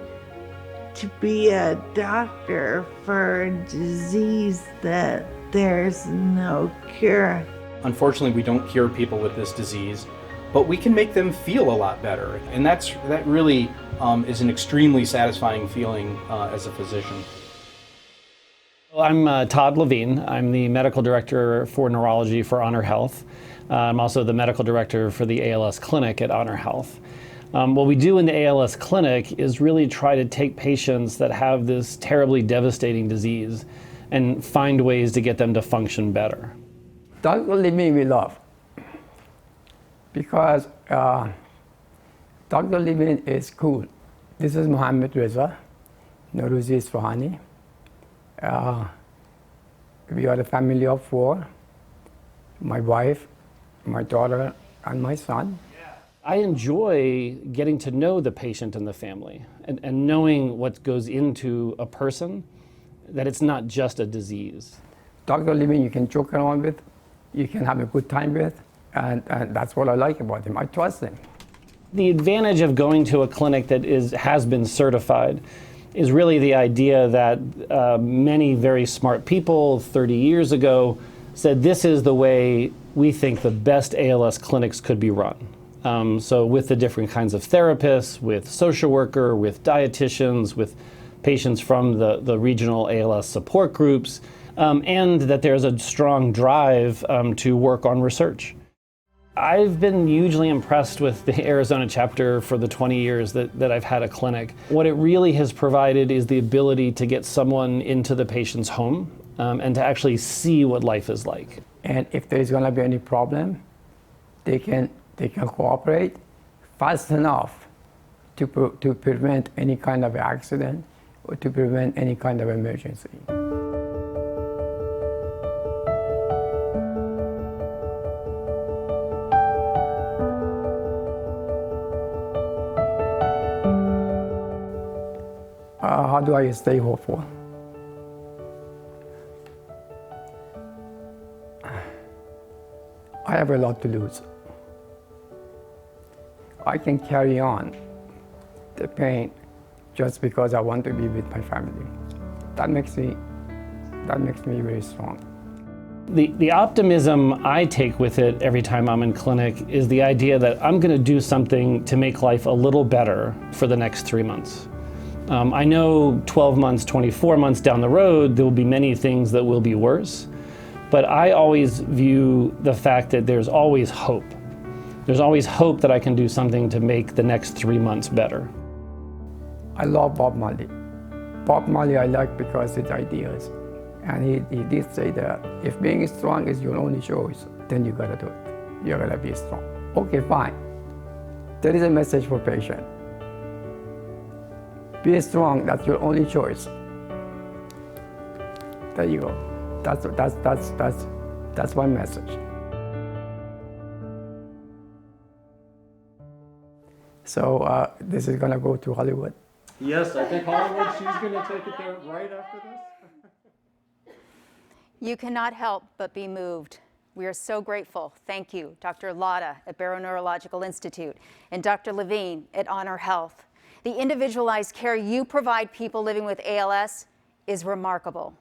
to be a doctor for a disease that there's no cure. Unfortunately, we don't cure people with this disease, but we can make them feel a lot better. And that really is an extremely satisfying feeling as a physician. I'm Todd Levine. I'm the medical director for neurology for Honor Health. I'm also the medical director for the ALS clinic at Honor Health. What we do in the ALS clinic is really try to take patients that have this terribly devastating disease and find ways to get them to function better. Dr. Levine we love because Dr. Levine is cool. This is Mohammed Reza, Noruzi Isfahani. We are a family of 4, my wife, my daughter, and my son. I enjoy getting to know the patient and the family and knowing what goes into a person, that it's not just a disease. Dr. Levine you can joke around with, you can have a good time with, and that's what I like about him. I trust him. The advantage of going to a clinic that has been certified is really the idea that many very smart people 30 years ago said this is the way we think the best ALS clinics could be run. So with the different kinds of therapists, with social worker, with dietitians, with patients from the regional ALS support groups, and that there's a strong drive to work on research. I've been hugely impressed with the Arizona chapter for the 20 years that I've had a clinic. What it really has provided is the ability to get someone into the patient's home and to actually see what life is like. And if there's going to be any problem, they can cooperate fast enough to prevent any kind of accident or to prevent any kind of emergency. how do I stay hopeful? I have a lot to lose. I can carry on the pain just because I want to be with my family. That makes me very strong. The optimism I take with it every time I'm in clinic is the idea that I'm going to do something to make life a little better for the next 3 months. I know 12 months, 24 months down the road, there will be many things that will be worse, but I always view the fact that there's always hope. There's always hope that I can do something to make the next 3 months better. I love Bob Marley. Bob Marley I like because his ideas. And he did say that if being strong is your only choice, then you gotta do it. You gotta be strong. Okay, fine. There is a message for patient. Be strong, that's your only choice. There you go. That's my message. So this is gonna go to Hollywood. Yes, I think Hollywood, she's going to take it there right after this. You cannot help but be moved. We are so grateful. Thank you, Dr. Lada at Barrow Neurological Institute and Dr. Levine at Honor Health. The individualized care you provide people living with ALS is remarkable.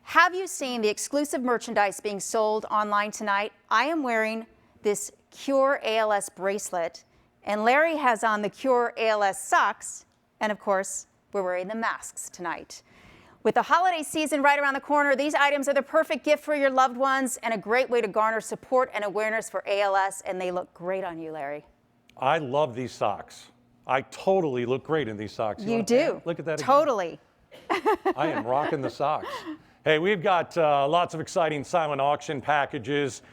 Have you seen the exclusive merchandise being sold online tonight? I am wearing this Cure ALS bracelet, and Larry has on the Cure ALS socks, and of course, we're wearing the masks tonight. With the holiday season right around the corner, these items are the perfect gift for your loved ones and a great way to garner support and awareness for ALS, and they look great on you, Larry. I love these socks. I totally look great in these socks. You do. Look at that. Totally. I am rocking the socks. Hey, we've got lots of exciting silent auction packages,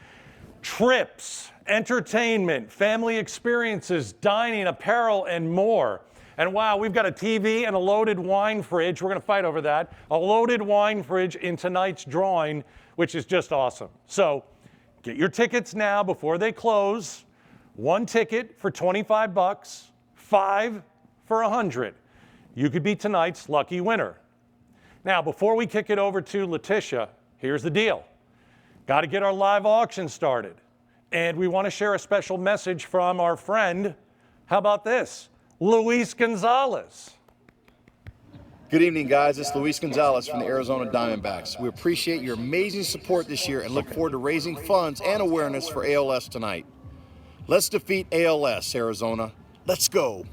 trips, entertainment, family experiences, dining, apparel, and more. And wow, we've got a TV and a loaded wine fridge. We're going to fight over that. A loaded wine fridge in tonight's drawing, which is just awesome. So get your tickets now before they close. 1 ticket for 25 bucks, 5 for 100. You could be tonight's lucky winner. Now, before we kick it over to Letitia, here's the deal. Got to get our live auction started. And we want to share a special message from our friend. How about this? Luis Gonzalez. Good evening, guys. It's Luis Gonzalez from the Arizona Diamondbacks. We appreciate your amazing support this year and look forward to raising funds and awareness for ALS tonight. Let's defeat ALS, Arizona. Let's go.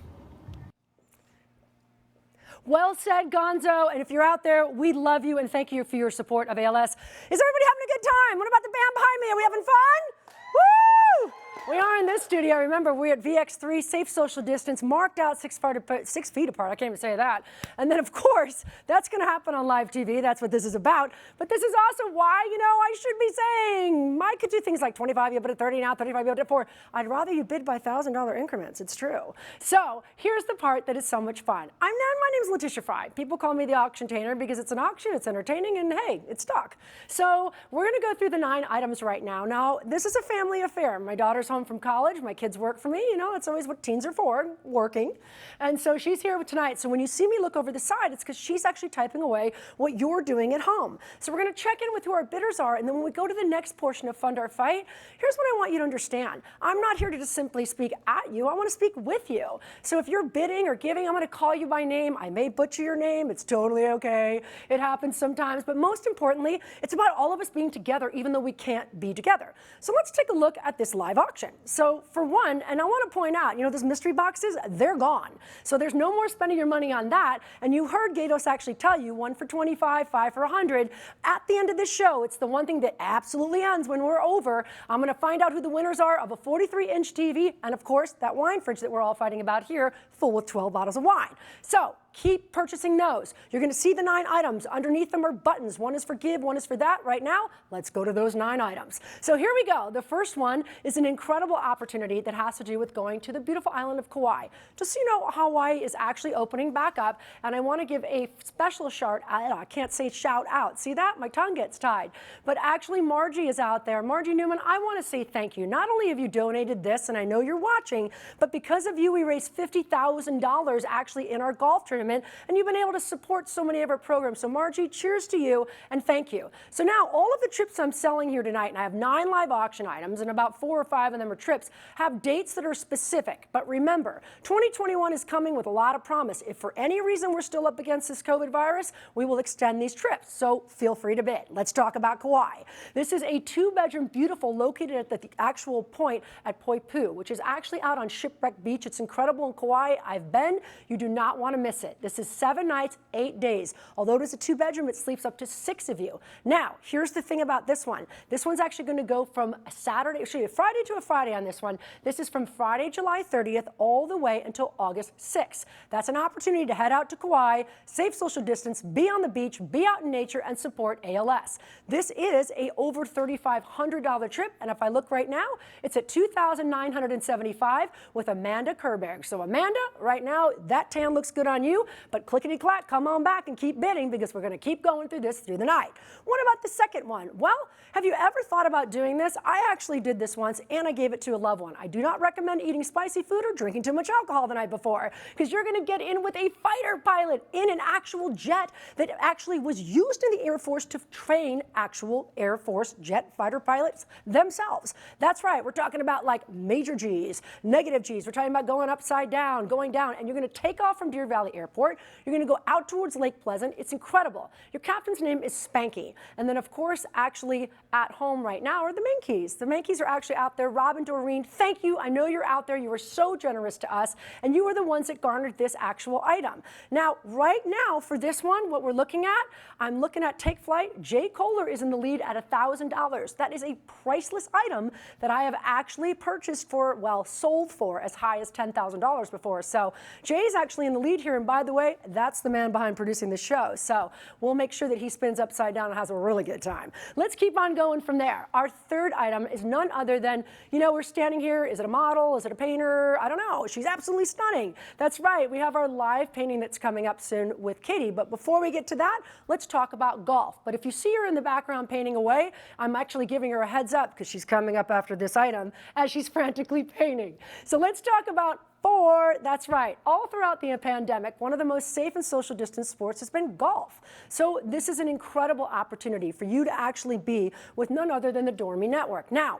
Well said, Gonzo. And if you're out there, we love you and thank you for your support of ALS. Is everybody having a good time? What about the band behind me? Are we having fun? Woo! We are in this studio. Remember, we're at VX3, safe social distance, marked out 6 feet apart. I can't even say that. And then, of course, that's going to happen on live TV. That's what this is about. But this is also why, I should be saying, Mike could do things like 25, you bid at 30 now, 35, you bid at 4. I'd rather you bid by $1,000 increments. It's true. So here's the part that is so much fun. My name's Letitia Fry. People call me the auction-tainer because it's an auction, it's entertaining, and hey, it's stock. So we're going to go through the 9 items right now. Now, this is a family affair. My daughter's home from college. My kids work for me. It's always what teens are for, working. And so she's here tonight. So when you see me look over the side, it's because she's actually typing away what you're doing at home. So we're going to check in with who our bidders are. And then when we go to the next portion of Fund Our Fight, here's what I want you to understand. I'm not here to just simply speak at you. I want to speak with you. So if you're bidding or giving, I'm going to call you by name. I may butcher your name. It's totally okay. It happens sometimes. But most importantly, it's about all of us being together, even though we can't be together. So let's take a look at this live auction. So for one, and I want to point out, those mystery boxes, they're gone. So there's no more spending your money on that. And you heard Gatos actually tell you 1 for 25, 5 for 100. At the end of the show, it's the one thing that absolutely ends when we're over. I'm going to find out who the winners are of a 43-inch TV and, of course, that wine fridge that we're all fighting about here, full with 12 bottles of wine. So keep purchasing those. You're going to see the 9 items. Underneath them are buttons. One is for give, one is for that. Right now, let's go to those 9 items. So here we go. The first one is an incredible opportunity that has to do with going to the beautiful island of Kauai. Just so you know, Hawaii is actually opening back up, and I want to give a special shout out. I can't say shout out. See that? My tongue gets tied. But actually, Margie is out there. Margie Newman, I want to say thank you. Not only have you donated this, and I know you're watching, but because of you, we raised $50,000 actually in our golf tournament tournament, and you've been able to support so many of our programs. So Margie, cheers to you and thank you. So now all of the trips I'm selling here tonight, and I have 9 live auction items and about 4 or 5 of them are trips, have dates that are specific. But remember, 2021 is coming with a lot of promise. If for any reason we're still up against this COVID virus, we will extend these trips. So feel free to bid. Let's talk about Kauai. This is a 2-bedroom, beautiful, located at the actual point at Poipu, which is actually out on Shipwreck Beach. It's incredible in Kauai. I've been. You do not want to miss it. This is 7 nights, 8 days. Although it is a 2-bedroom, it sleeps up to 6 of you. Now, here's the thing about this one. This one's actually going to go from Friday to a Friday on this one. This is from Friday, July 30th, all the way until August 6th. That's an opportunity to head out to Kauai, safe social distance, be on the beach, be out in nature, and support ALS. This is a over $3,500 trip, and if I look right now, it's at $2,975 with Amanda Kerberg. So Amanda, right now, that tan looks good on you, but clickety-clack, come on back and keep bidding because we're going to keep going through this through the night. What about the second one? Well, have you ever thought about doing this? I actually did this once, and I gave it to a loved one. I do not recommend eating spicy food or drinking too much alcohol the night before because you're going to get in with a fighter pilot in an actual jet that actually was used in the Air Force to train actual Air Force jet fighter pilots themselves. That's right. We're talking about like major G's, negative G's. We're talking about going upside down, going down, and you're going to take off from Deer Valley Airport. You're going to go out towards Lake Pleasant. It's incredible. Your captain's name is Spanky. And then, of course, actually at home right now are the Mankeys. The Mankeys are actually out there. Rob and Doreen, thank you. I know you're out there. You were so generous to us, and you were the ones that garnered this actual item. Now, right now, for this one, what we're looking at, I'm looking at Take Flight. Jay Kohler is in the lead at $1,000. That is a priceless item that I have actually purchased for, well, sold for as high as $10,000 before. So Jay's actually in the lead here, and by the way, that's the man behind producing the show. So we'll make sure that he spins upside down and has a really good time. Let's keep on going from there. Our third item is none other than, you know, we're standing here. Is it a model? Is it a painter? I don't know. She's absolutely stunning. That's right. We have our live painting that's coming up soon with Katie. But before we get to that, let's talk about golf. But if you see her in the background painting away, I'm actually giving her a heads up because she's coming up after this item as she's frantically painting. So let's talk about that's right, all throughout the pandemic, one of the most safe and social distance sports has been golf. So this is an incredible opportunity for you to actually be with none other than the Dormy Network. Now,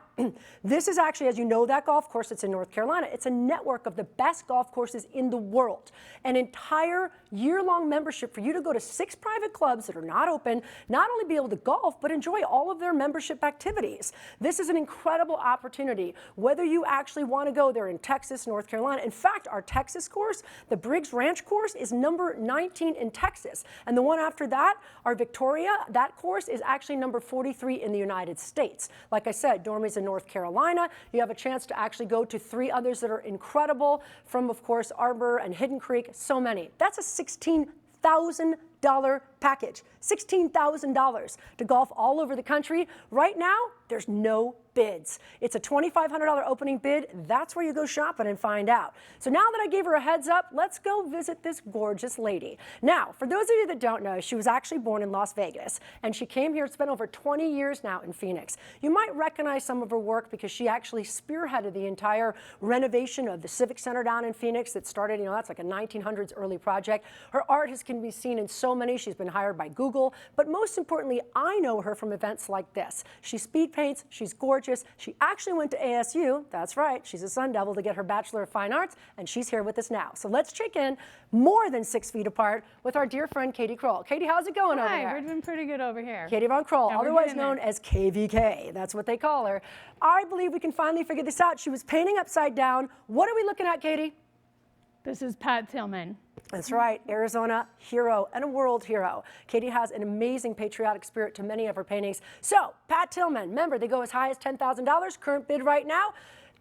this is actually, as you know, that golf course that's in North Carolina. It's a network of the best golf courses in the world. An entire year-long membership for you to go to 6 private clubs that are not open, not only be able to golf, but enjoy all of their membership activities. This is an incredible opportunity, whether you actually want to go there in Texas, North Carolina. In fact, our Texas course, the Briggs Ranch course, is number 19 in Texas. And the one after that, our Victoria, that course is actually number 43 in the United States. Like I said, Dormy's in North Carolina. You have a chance to actually go to 3 others that are incredible from, of course, Arbor and Hidden Creek, so many. That's a $16,000 package, $16,000 to golf all over the country. Right now, there's no bids. It's a $2,500 opening bid. That's where you go shopping and find out. So now that I gave her a heads up, let's go visit this gorgeous lady. Now, for those of you that don't know, she was actually born in Las Vegas, and she came here. It's been over 20 years now in Phoenix. You might recognize some of her work because she actually spearheaded the entire renovation of the Civic Center down in Phoenix that started, that's like a 1900s early project. Her art can be seen in so many. She's been hired by Google, but most importantly, I know her from events like this. She speed paints. She's gorgeous. She actually went to ASU, that's right, she's a Sun Devil, to get her Bachelor of Fine Arts, and she's here with us now. So let's check in more than 6 feet apart with our dear friend Katie Kroll. Katie, how's it going over there? Hi, we're doing pretty good over here. Katie Von Kroll, Yeah, otherwise known as KVK, that's what they call her. I believe we can finally figure this out. She was painting upside down. What are we looking at, Katie? This is Pat Tillman. That's right, Arizona hero and a world hero. Katie has an amazing patriotic spirit to many of her paintings. So, Pat Tillman, remember, they go as high as $10,000. Current bid right now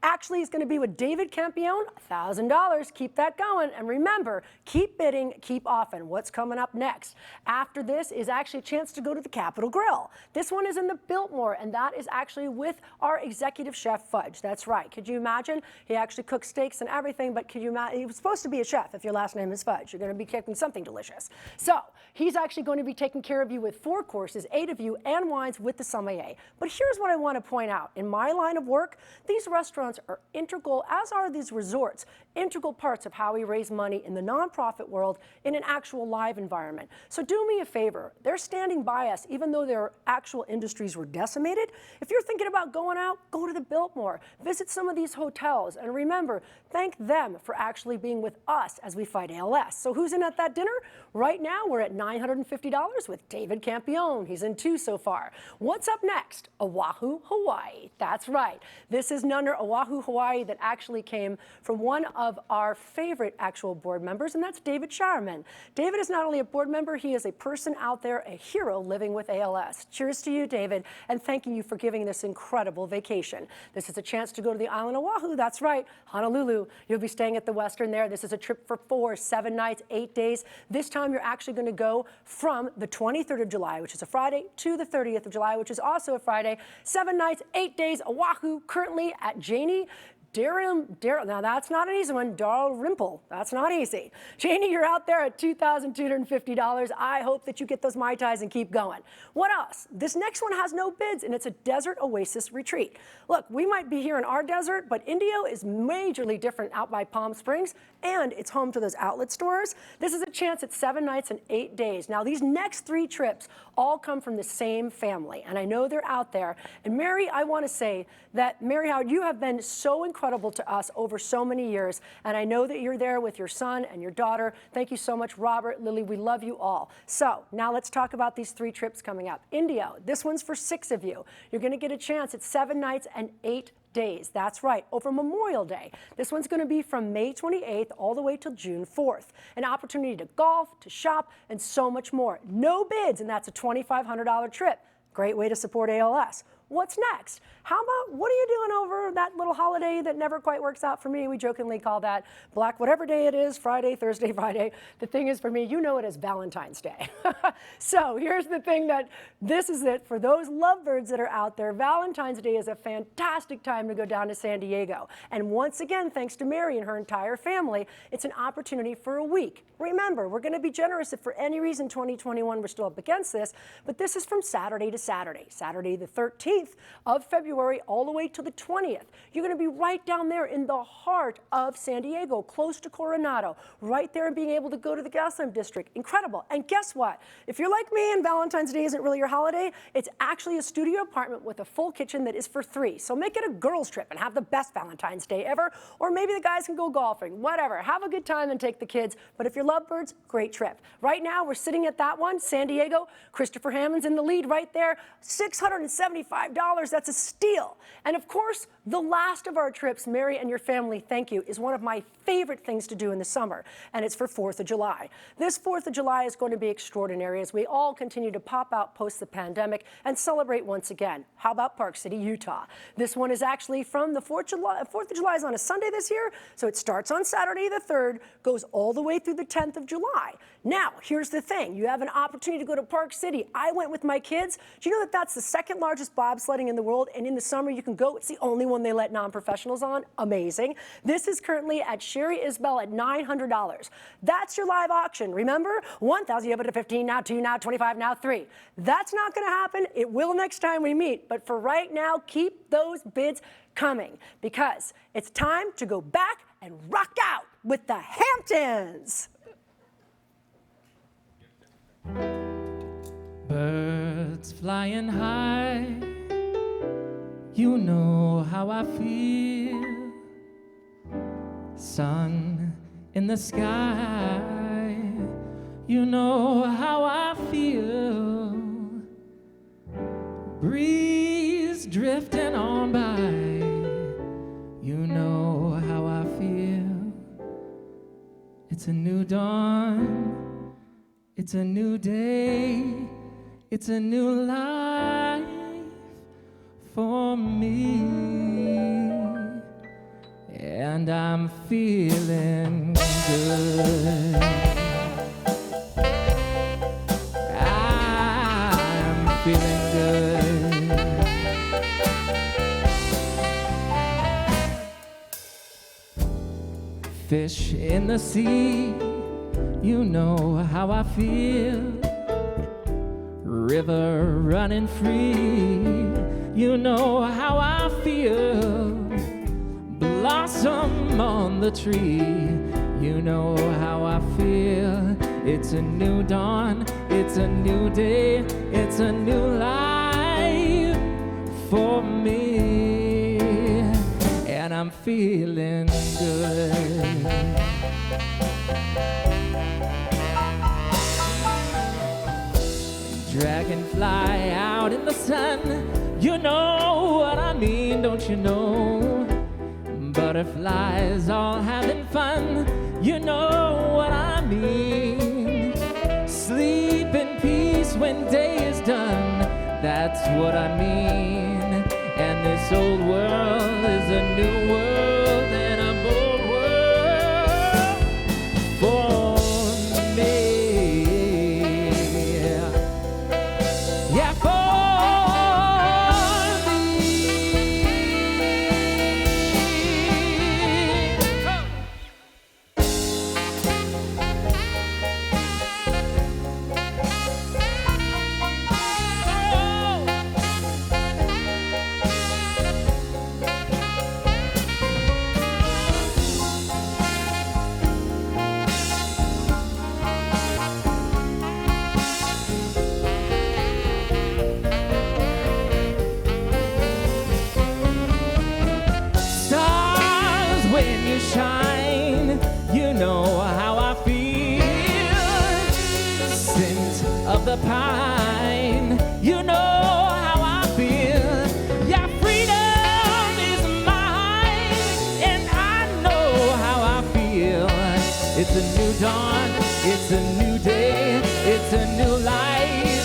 actually is going to be with David Campione, $1,000. Keep that going. And remember, keep bidding, keep often. What's coming up next? After this is actually a chance to go to the Capitol Grill. This one is in the Biltmore, and that is actually with our executive chef, Fudge. That's right. Could you imagine? He actually cooks steaks and everything, but could you imagine? He was supposed to be a chef if your last name is Fudge. You're going to be cooking something delicious. So he's actually going to be taking care of you with 4 courses, 8 of you, and wines with the sommelier. But here's what I want to point out. In my line of work, these restaurants are integral, as are these resorts, integral parts of how we raise money in the nonprofit world in an actual live environment. So do me a favor. They're standing by us, even though their actual industries were decimated. If you're thinking about going out, go to the Biltmore, visit some of these hotels, and remember, thank them for actually being with us as we fight ALS. So who's in at that dinner? Right now, we're at $950 with David Campione. He's in 2 so far. What's up next? Oahu, Hawaii. That's right. This is none other Oahu, Hawaii that actually came from one of our favorite actual board members, and that's David Showerman. David is not only a board member, he is a person out there, a hero living with ALS. Cheers to you, David, and thanking you for giving this incredible vacation. This is a chance to go to the island of Oahu. That's right, Honolulu. You'll be staying at the Western there. This is a trip for 4, 7 nights, 8 days. This time you're actually going to go from the 23rd of July, which is a Friday, to the 30th of July, which is also a Friday. 7 nights, 8 days, Oahu, currently at Janie. Now that's not an easy one. Dalrymple, that's not easy. Janie, you're out there at $2,250. I hope that you get those Mai Tais and keep going. What else? This next one has no bids, and it's a desert oasis retreat. Look, we might be here in our desert, but Indio is majorly different out by Palm Springs, and it's home to those outlet stores. This is a chance at 7 nights and 8 days. Now, these next 3 trips all come from the same family, and I know they're out there. And Mary, I want to say that, Mary Howard, you have been so incredible to us over so many years, and I know that you're there with your son and your daughter. Thank you so much, Robert, Lily, we love you all. So now let's talk about these 3 trips coming up. Indio, this one's for 6 of you. You're going to get a chance at 7 nights and 8 days. That's right, over Memorial Day. This one's going to be from May 28th all the way till June 4th. An opportunity to golf, to shop, and so much more. No bids, and that's a $2,500 trip. Great way to support ALS. What's next? How about, what are you doing over that little holiday that never quite works out for me? We jokingly call that Black, whatever day it is, Friday, Thursday, Friday. The thing is, for me, you know it as Valentine's Day. So here's the thing, that this is it. For those lovebirds that are out there, Valentine's Day is a fantastic time to go down to San Diego. And once again, thanks to Mary and her entire family, it's an opportunity for a week. Remember, we're going to be generous if for any reason 2021 we're still up against this, but this is from Saturday to Saturday. Saturday the 13th of February all the way to the 20th. You're going to be right down there in the heart of San Diego, close to Coronado, right there, and being able to go to the Gaslamp District. Incredible. And guess what? If you're like me and Valentine's Day isn't really your holiday, it's actually a studio apartment with a full kitchen that is for 3. So make it a girls trip and have the best Valentine's Day ever, or maybe the guys can go golfing, whatever. Have a good time and take the kids. But if you're lovebirds, great trip. Right now, we're sitting at that one, San Diego. Christopher Hammond's in the lead right there. $675. That's a steal. And of course, the last of our trips, Mary and your family, thank you, is one of my favorite things to do in the summer, and it's for 4th of July. This 4th of July is going to be extraordinary as we all continue to pop out post the pandemic and celebrate once again. How about Park City, Utah? This one is actually from the 4th of July is on a Sunday this year, so it starts on Saturday the 3rd, goes all the way through the 10th of July. Now, here's the thing. You have an opportunity to go to Park City. I went with my kids. Do you know that that's the 2nd largest bobsledding in the world, and in the summer you can go. It's the only one they let non-professionals on. Amazing. This is currently at Sherry Isbell at $900. That's your live auction. Remember, 1,000, you have it to 15, now 2, now 25, now 3. That's not going to happen. It will next time we meet. But for right now, keep those bids coming, because it's time to go back and rock out with the Hamptons. Birds flying high, you know how I feel. Sun in the sky, you know how I feel. Breeze drifting on by, you know how I feel. It's a new dawn, it's a new day, it's a new life for me, and I'm feeling good. I'm feeling good. Fish in the sea, you know how I feel. River running free, you know how I feel. blossom on the tree. You know how I feel. It's a new dawn, it's a new day, it's a new life for me. And I'm feeling good. Dragonfly out in the sun, you know what I mean, don't you know? Butterflies all having fun, you know what I mean. Sleep in peace when day is done, that's what I mean. And this old world is a new world and a bold world for me. Yeah, for shine, you know how I feel. Scent of the pine, you know how I feel. Yeah, freedom is mine, and I know how I feel. It's a new dawn, it's a new day, it's a new life.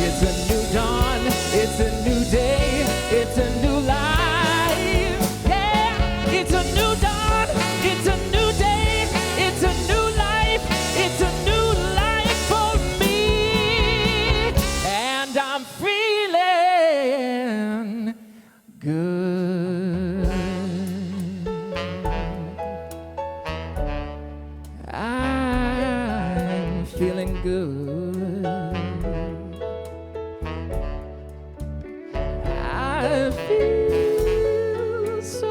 It's a new dawn, it's a new day, it's a new life. It's a new dawn, it's a new day, it's a new life, it's a new life for me. And I'm feeling good. I'm feeling good. I feel so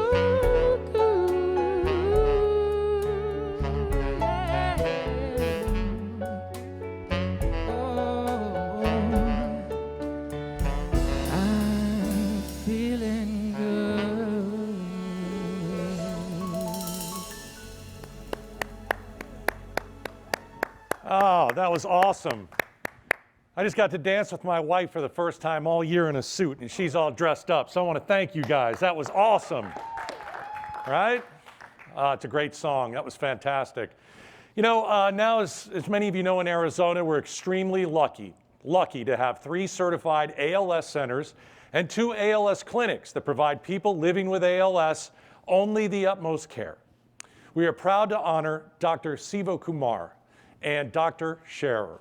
Oh, that was awesome. I just got to dance with my wife for the first time all year in a suit, and she's all dressed up. So I want to thank you guys. That was awesome. Right? It's a great song. That was fantastic. You know, now as many of you know, in Arizona, we're extremely lucky to have 3 certified ALS centers and 2 ALS clinics that provide people living with ALS only the utmost care. We are proud to honor Dr. Siva Kumar and Dr. Scherer.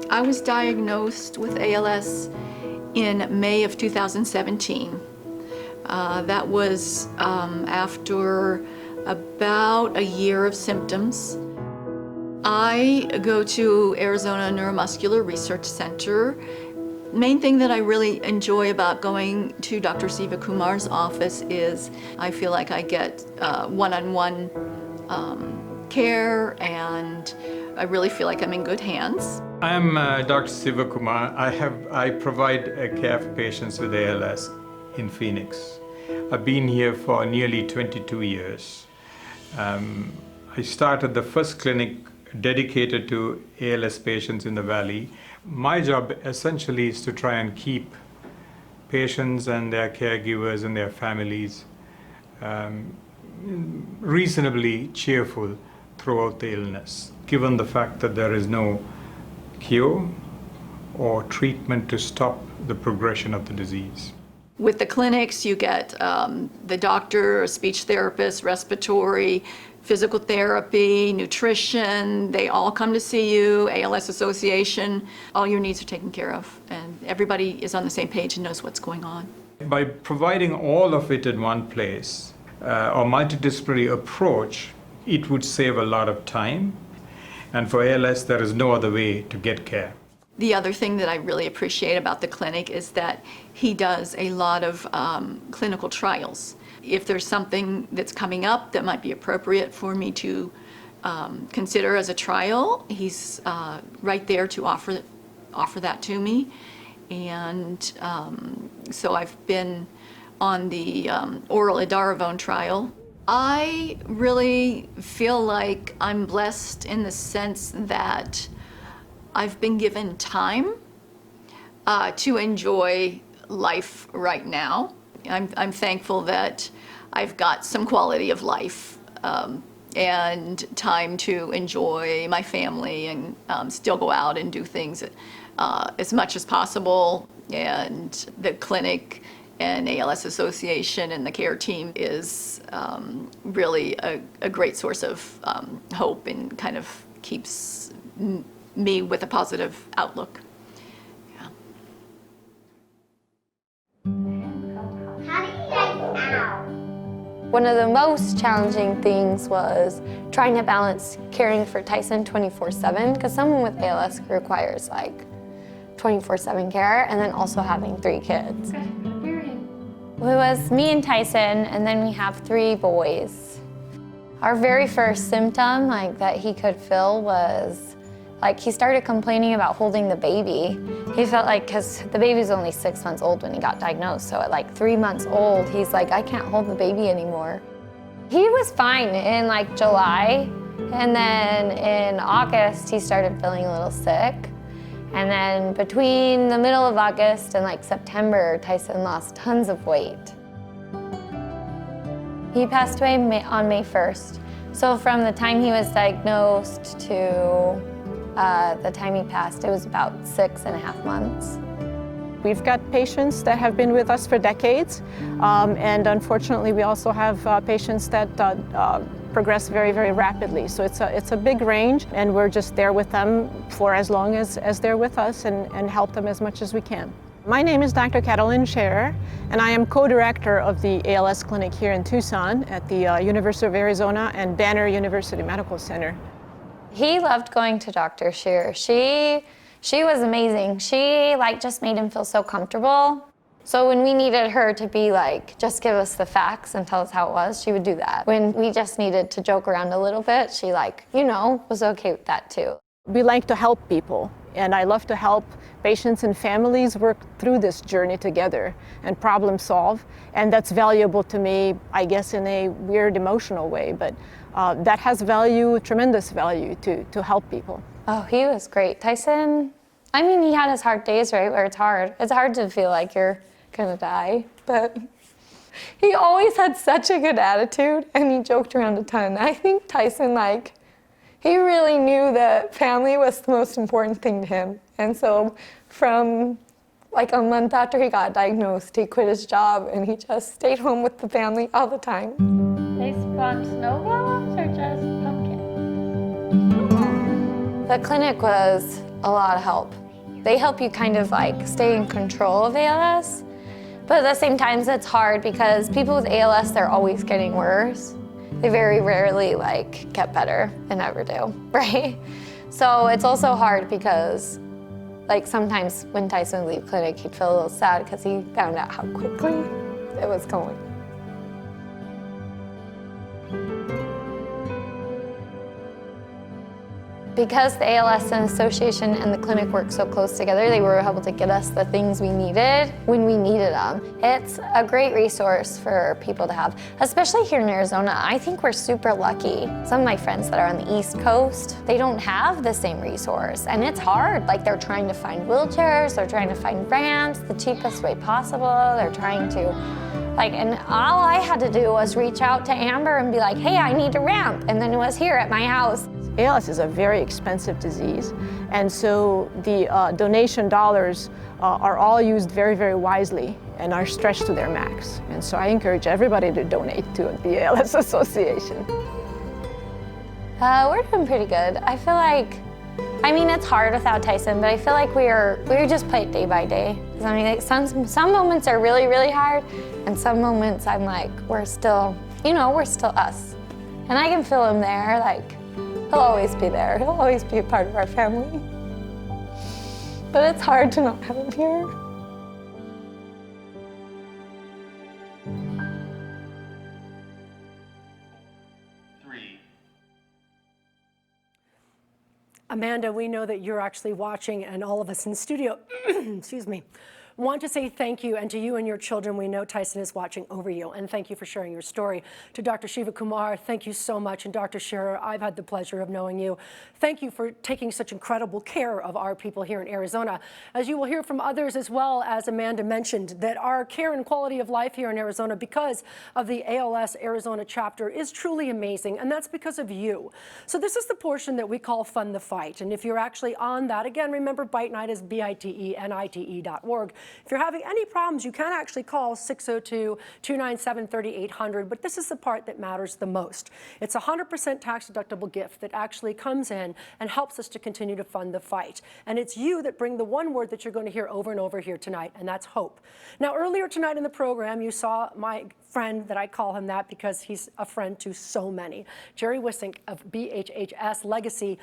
I was diagnosed with ALS in May of 2017. That was after about a year of symptoms. I go to Arizona Neuromuscular Research Center. Main thing that I really enjoy about going to Dr. Siva Kumar's office is I feel like I get one-on-one care, and I really feel like I'm in good hands. I'm Dr. Siva Kumar. I provide care for patients with ALS in Phoenix. I've been here for nearly 22 years. I started the first clinic dedicated to ALS patients in the Valley. My job essentially is to try and keep patients and their caregivers and their families reasonably cheerful throughout the illness, given the fact that there is no cure or treatment to stop the progression of the disease. With the clinics, you get the doctor, a speech therapist, respiratory, physical therapy, nutrition. They all come to see you, ALS Association. All your needs are taken care of, and everybody is on the same page and knows what's going on. By providing all of it in one place, a multidisciplinary approach, it would save a lot of time. And for ALS, there is no other way to get care. The other thing that I really appreciate about the clinic is that he does a lot of clinical trials. If there's something that's coming up that might be appropriate for me to consider as a trial, he's right there to offer that to me. And so I've been on the oral edaravone trial. I really feel like I'm blessed in the sense that I've been given time to enjoy life right now. I'm thankful that I've got some quality of life and time to enjoy my family and still go out and do things as much as possible. And the clinic and ALS Association and the care team is really a great source of hope and kind of keeps me with a positive outlook. Yeah. One of the most challenging things was trying to balance caring for Tyson 24/7, because someone with ALS requires like 24/7 care, and then also having 3 kids. It was me and Tyson, and then we have 3 boys. Our very first symptom that he could feel was he started complaining about holding the baby. He felt like, because the baby's only 6 months old when he got diagnosed, so at 3 months old, he's like, I can't hold the baby anymore. He was fine in July, and then in August, he started feeling a little sick. And then between the middle of August and September, Tyson lost tons of weight. He passed away on May 1st. So from the time he was diagnosed to the time he passed, it was about 6.5 months. We've got patients that have been with us for decades, and unfortunately we also have patients that progress very, very rapidly. So it's a big range, and we're just there with them for as long as they're with us and help them as much as we can. My name is Dr. Catalin Scherer, and I am co-director of the ALS clinic here in Tucson at the University of Arizona and Banner University Medical Center. He loved going to Dr. Scherer. She was amazing. She just made him feel so comfortable. So when we needed her to be just give us the facts and tell us how it was, she would do that. When we just needed to joke around a little bit, she was okay with that too. We like to help people, and I love to help patients and families work through this journey together and problem solve. And that's valuable to me, I guess, in a weird emotional way, but that has value, tremendous value to help people. Oh, he was great. Tyson, he had his hard days, right, where it's hard. It's hard to feel like you're gonna die, but he always had such a good attitude, and he joked around a ton. I think Tyson, he really knew that family was the most important thing to him. And so from a month after he got diagnosed, he quit his job, and he just stayed home with the family all the time. They spawn snow globes or just pumpkins? The clinic was a lot of help. They help you kind of stay in control of ALS, but at the same time it's hard because people with ALS, they're always getting worse. They very rarely get better and never do, right? So it's also hard because sometimes when Tyson would leave clinic, he'd feel a little sad because he found out how quickly it was going. Because the ALS Association and the clinic work so close together, they were able to get us the things we needed when we needed them. It's a great resource for people to have, especially here in Arizona. I think we're super lucky. Some of my friends that are on the East Coast, they don't have the same resource, and it's hard. They're trying to find wheelchairs, they're trying to find ramps the cheapest way possible, they're trying to and all I had to do was reach out to Amber and be like, hey, I need a ramp, and then it was here at my house. ALS is a very expensive disease, and so the donation dollars are all used very, very wisely and are stretched to their max. And so I encourage everybody to donate to the ALS Association. We're doing pretty good. I feel it's hard without Tyson, but I feel like we just play it day by day. Some moments are really, really hard, and some moments I'm we're still us. And I can feel him there, he'll always be there. He'll always be a part of our family. but it's hard to not have him here. Amanda, we know that you're actually watching, and all of us in the studio, excuse me, want to say thank you, and to you and your children. We know Tyson is watching over you, and thank you for sharing your story. To Dr. Shiva Kumar, thank you so much, and Dr. Scherer, I've had the pleasure of knowing you. Thank you for taking such incredible care of our people here in Arizona. As you will hear from others, as well as Amanda mentioned, that our care and quality of life here in Arizona, because of the ALS Arizona chapter, is truly amazing, and that's because of you. So this is the portion that we call Fund the Fight, and if you're actually on that, again, remember Bite Nite is BITENITE.org. If you're having any problems, you can actually call 602-297-3800, but this is the part that matters the most. It's a 100% tax-deductible gift that actually comes in and helps us to continue to fund the fight. And it's you that bring the one word that you're going to hear over and over here tonight, and that's hope. Now, earlier tonight in the program, you saw my friend, that I call him that because he's a friend to so many, Jerry Wissink of BHHS Legacy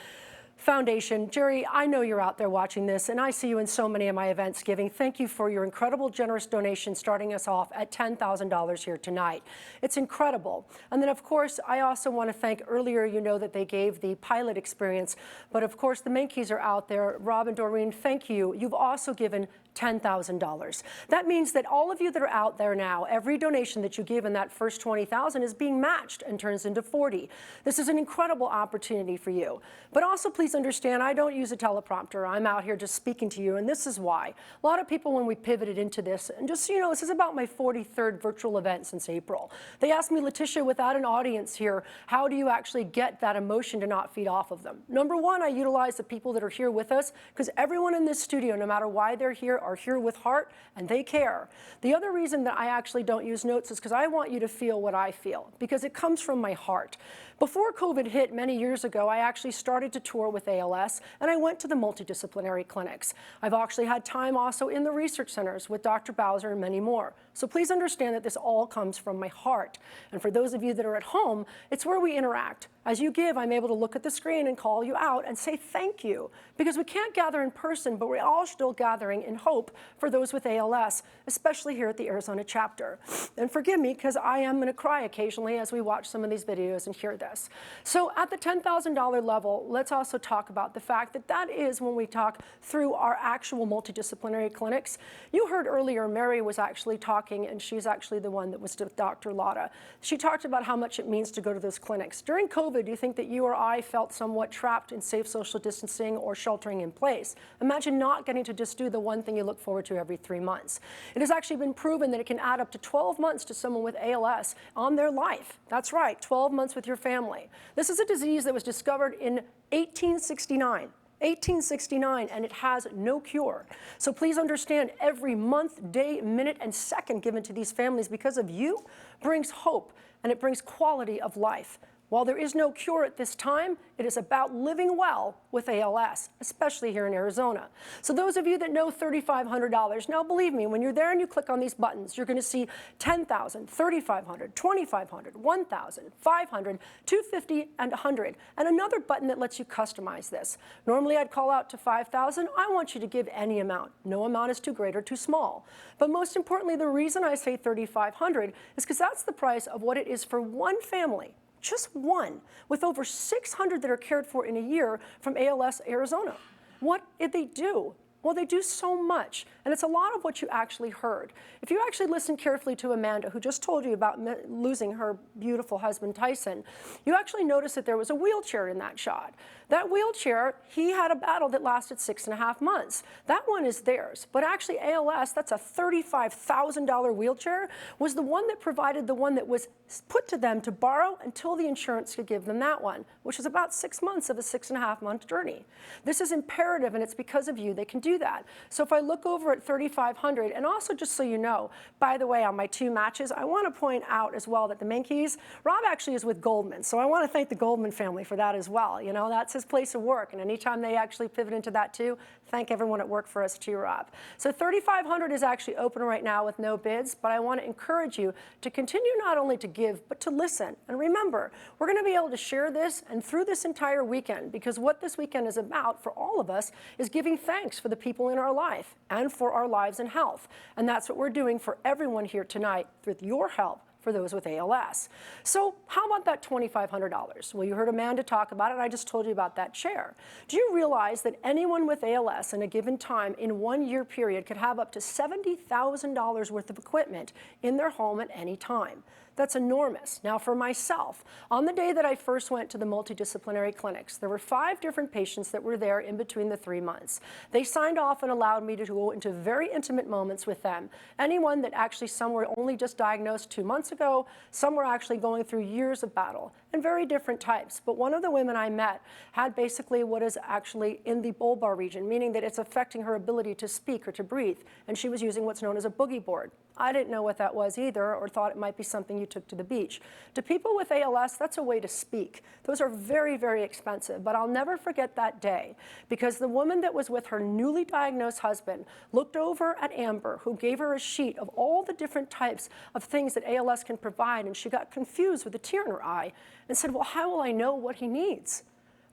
Foundation. Jerry, I know you're out there watching this, and I see you in so many of my events giving. Thank you for your incredible, generous donation, starting us off at $10,000 here tonight. It's incredible. And then, of course, I also want to thank, earlier, you know that they gave the pilot experience, but of course, the Menkeys are out there. Rob and Doreen, thank you. You've also given $10,000. That means that all of you that are out there now, every donation that you give in that first 20,000 is being matched and turns into 40. This is an incredible opportunity for you. But also please understand, I don't use a teleprompter. I'm out here just speaking to you, and this is why. A lot of people, when we pivoted into this, and just so you know, this is about my 43rd virtual event since April. They asked me, Letitia, without an audience here, how do you actually get that emotion to not feed off of them? Number one, I utilize the people that are here with us, because everyone in this studio, no matter why they're here, are here with heart, and they care. The other reason that I actually don't use notes is because I want you to feel what I feel, because it comes from my heart. Before COVID hit many years ago, I actually started to tour with ALS, and I went to the multidisciplinary clinics. I've actually had time also in the research centers with Dr. Bowser and many more. So please understand that this all comes from my heart. And for those of you that are at home, it's where we interact. As you give, I'm able to look at the screen and call you out and say thank you, because we can't gather in person, but we're all still gathering in hope for those with ALS, especially here at the Arizona chapter. And forgive me, because I am going to cry occasionally as we watch some of these videos and hear this. So at the $10,000 level, let's also talk about the fact that that is when we talk through our actual multidisciplinary clinics. You heard earlier Mary was actually talking, and she's actually the one that was with Dr. Lotta. She talked about how much it means to go to those clinics. During COVID, do you think that you or I felt somewhat trapped in safe social distancing or sheltering in place? Imagine not getting to just do the one thing you look forward to every 3 months. It has actually been proven that it can add up to 12 months to someone with ALS on their life. That's right, 12 months with your family. This is a disease that was discovered in 1869. 1869, and it has no cure. So please understand, every month, day, minute, and second given to these families because of you brings hope, and it brings quality of life. While there is no cure at this time, it is about living well with ALS, especially here in Arizona. So those of you that know $3,500, now believe me, when you're there and you click on these buttons, you're going to see $10,000, $3,500, $2,500, $1,000, $500, $250, and $100. And another button that lets you customize this. Normally I'd call out to $5,000. I want you to give any amount. No amount is too great or too small. But most importantly, the reason I say $3,500 is because that's the price of what it is for one family. Just one, with over 600 that are cared for in a year from ALS Arizona. What did they do? Well, they do so much, and it's a lot of what you actually heard. If you actually listen carefully to Amanda, who just told you about losing her beautiful husband, Tyson, you actually noticed that there was a wheelchair in that shot. That wheelchair, he had a battle that lasted 6.5 months. That one is theirs, but actually ALS, that's a $35,000 wheelchair, was the one that provided the one that was put to them to borrow until the insurance could give them that one, which is about 6 months of a 6.5-month journey. This is imperative, and it's because of you they can do that. So if I look over at $3,500, and also just so you know, by the way, on my 2 matches, I want to point out as well that the Menkeys, Rob actually is with Goldman, so I want to thank the Goldman family for that as well. You know, that's his place of work, and anytime they actually pivot into that too, thank everyone at work for us too, Rob. So $3,500 is actually open right now with no bids, but I want to encourage you to continue not only to give, but to listen. And remember, we're going to be able to share this and through this entire weekend, because what this weekend is about for all of us is giving thanks for the people in our life and for our lives and health. And that's what we're doing for everyone here tonight with your help for those with ALS. So how about that $2,500? Well, you heard Amanda talk about it. I just told you about that chair. Do you realize that anyone with ALS in a given time in 1 year period could have up to $70,000 worth of equipment in their home at any time? That's enormous. Now for myself, on the day that I first went to the multidisciplinary clinics, there were 5 different patients that were there in between the 3 months. They signed off and allowed me to go into very intimate moments with them. Anyone that actually, some were only just diagnosed 2 months ago, some were actually going through years of battle, and very different types. But one of the women I met had basically what is actually in the bulbar region, meaning that it's affecting her ability to speak or to breathe, and she was using what's known as a boogie board. I didn't know what that was either, or thought it might be something you took to the beach. To people with ALS, that's a way to speak. Those are very, very expensive, but I'll never forget that day because the woman that was with her newly diagnosed husband looked over at Amber, who gave her a sheet of all the different types of things that ALS can provide, and she got confused with a tear in her eye and said, well, how will I know what he needs?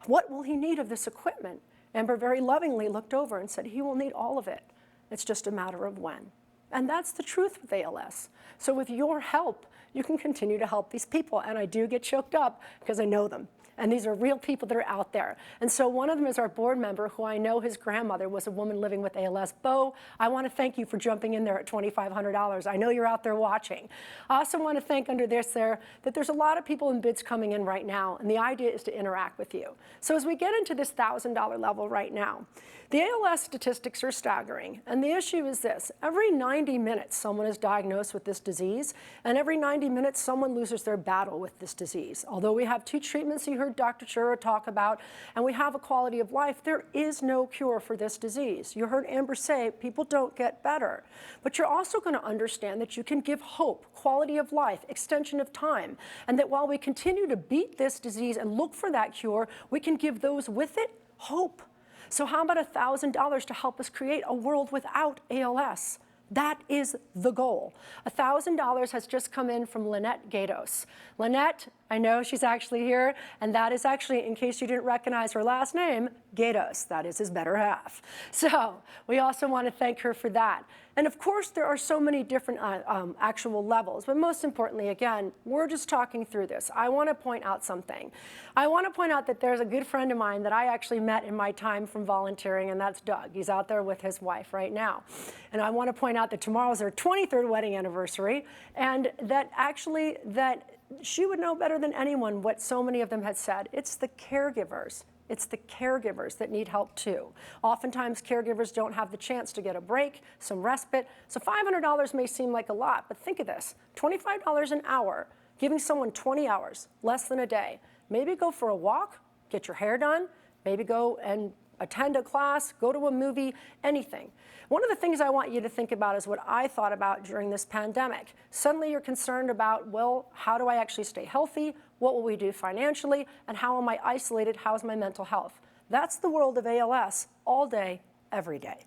What will he need of this equipment? Amber very lovingly looked over and said, he will need all of it. It's just a matter of when. And that's the truth with ALS. So with your help, you can continue to help these people. And I do get choked up because I know them. And these are real people that are out there. And so one of them is our board member, who I know his grandmother was a woman living with ALS. Bo, I want to thank you for jumping in there at $2,500. I know you're out there watching. I also want to thank under this there that there's a lot of people in bids coming in right now, and the idea is to interact with you. So as we get into this $1,000 level right now, the ALS statistics are staggering, and the issue is this. Every 90 minutes, someone is diagnosed with this disease, and every 90 minutes, someone loses their battle with this disease. Although we have 2 treatments you heard Dr. Chura talk about, and we have a quality of life, there is no cure for this disease. You heard Amber say people don't get better, but you're also going to understand that you can give hope, quality of life, extension of time, and that while we continue to beat this disease and look for that cure, we can give those with it hope. So how about $1,000 to help us create a world without ALS? That is the goal. $1,000 has just come in from Lynette Gatos. Lynette, I know she's actually here, and that is actually, in case you didn't recognize her last name, Gatos. That is his better half. So we also want to thank her for that. And of course, there are so many different actual levels, but most importantly, again, we're just talking through this. I want to point out something. I want to point out that there's a good friend of mine that I actually met in my time from volunteering, and that's Doug. He's out there with his wife right now. And I want to point out that tomorrow's their 23rd wedding anniversary, and that actually she would know better than anyone what so many of them had said. It's the caregivers. It's the caregivers that need help too. Oftentimes, caregivers don't have the chance to get a break, some respite. So $500 may seem like a lot, but think of this, $25 an hour, giving someone 20 hours, less than a day. Maybe go for a walk, get your hair done, maybe go and attend a class, go to a movie, anything. One of the things I want you to think about is what I thought about during this pandemic. Suddenly you're concerned about, well, how do I actually stay healthy? What will we do financially? And how am I isolated? How's my mental health? That's the world of ALS all day, every day.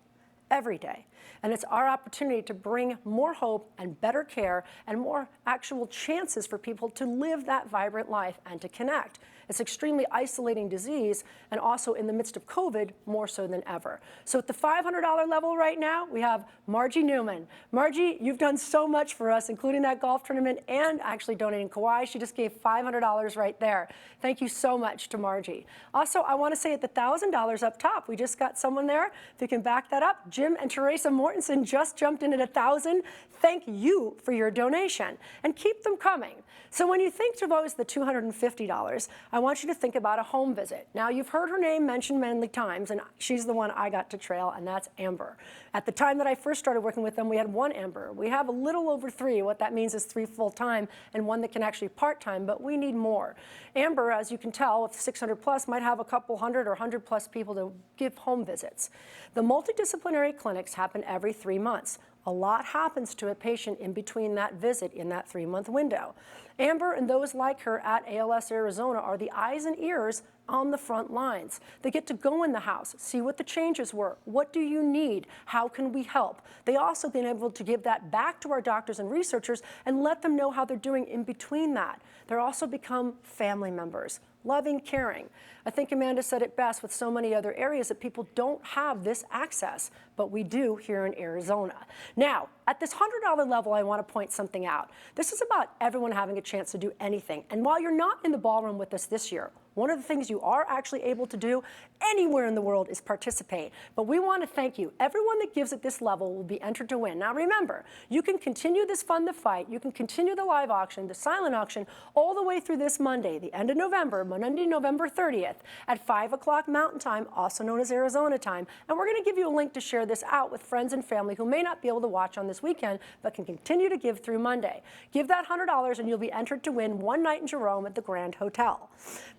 Every day. And it's our opportunity to bring more hope and better care and more actual chances for people to live that vibrant life and to connect. It's an extremely isolating disease, and also in the midst of COVID, more so than ever. So at the $500 level right now, we have Margie Newman. Margie, you've done so much for us, including that golf tournament and actually donating Kauai. She just gave $500 right there. Thank you so much to Margie. Also, I want to say at the $1,000 up top, we just got someone there. If you can back that up, Jim and Teresa Mortensen just jumped in at $1,000. Thank you for your donation, and keep them coming. So when you think to those the $250, I want you to think about a home visit. Now, you've heard her name mentioned many times, and she's the one I got to trail, and that's Amber. At the time that I first started working with them, we had 1 Amber. We have a little over 3. What that means is 3 full-time and 1 that can actually part-time, but we need more. Amber, as you can tell, with 600 plus, might have a couple hundred or 100 plus people to give home visits. The multidisciplinary clinics happen every 3 months. A lot happens to a patient in between that visit in that 3-month window. Amber and those like her at ALS Arizona are the eyes and ears on the front lines. They get to go in the house, see what the changes were. What do you need? How can we help? They also been able to give that back to our doctors and researchers and let them know how they're doing in between that. They're also become family members. Loving, caring. I think Amanda said it best with so many other areas that people don't have this access, but we do here in Arizona. Now, at this $100 level, I want to point something out. This is about everyone having a chance to do anything. And while you're not in the ballroom with us this year, one of the things you are actually able to do anywhere in the world is participate. But we want to thank you. Everyone that gives at this level will be entered to win. Now remember, you can continue this Fund the Fight. You can continue the live auction, the silent auction, all the way through this Monday, the end of November, Monday, November 30th at 5 o'clock Mountain Time, also known as Arizona time. And we're going to give you a link to share this out with friends and family who may not be able to watch on this weekend, but can continue to give through Monday. Give that $100 and you'll be entered to win one night in Jerome at the Grand Hotel.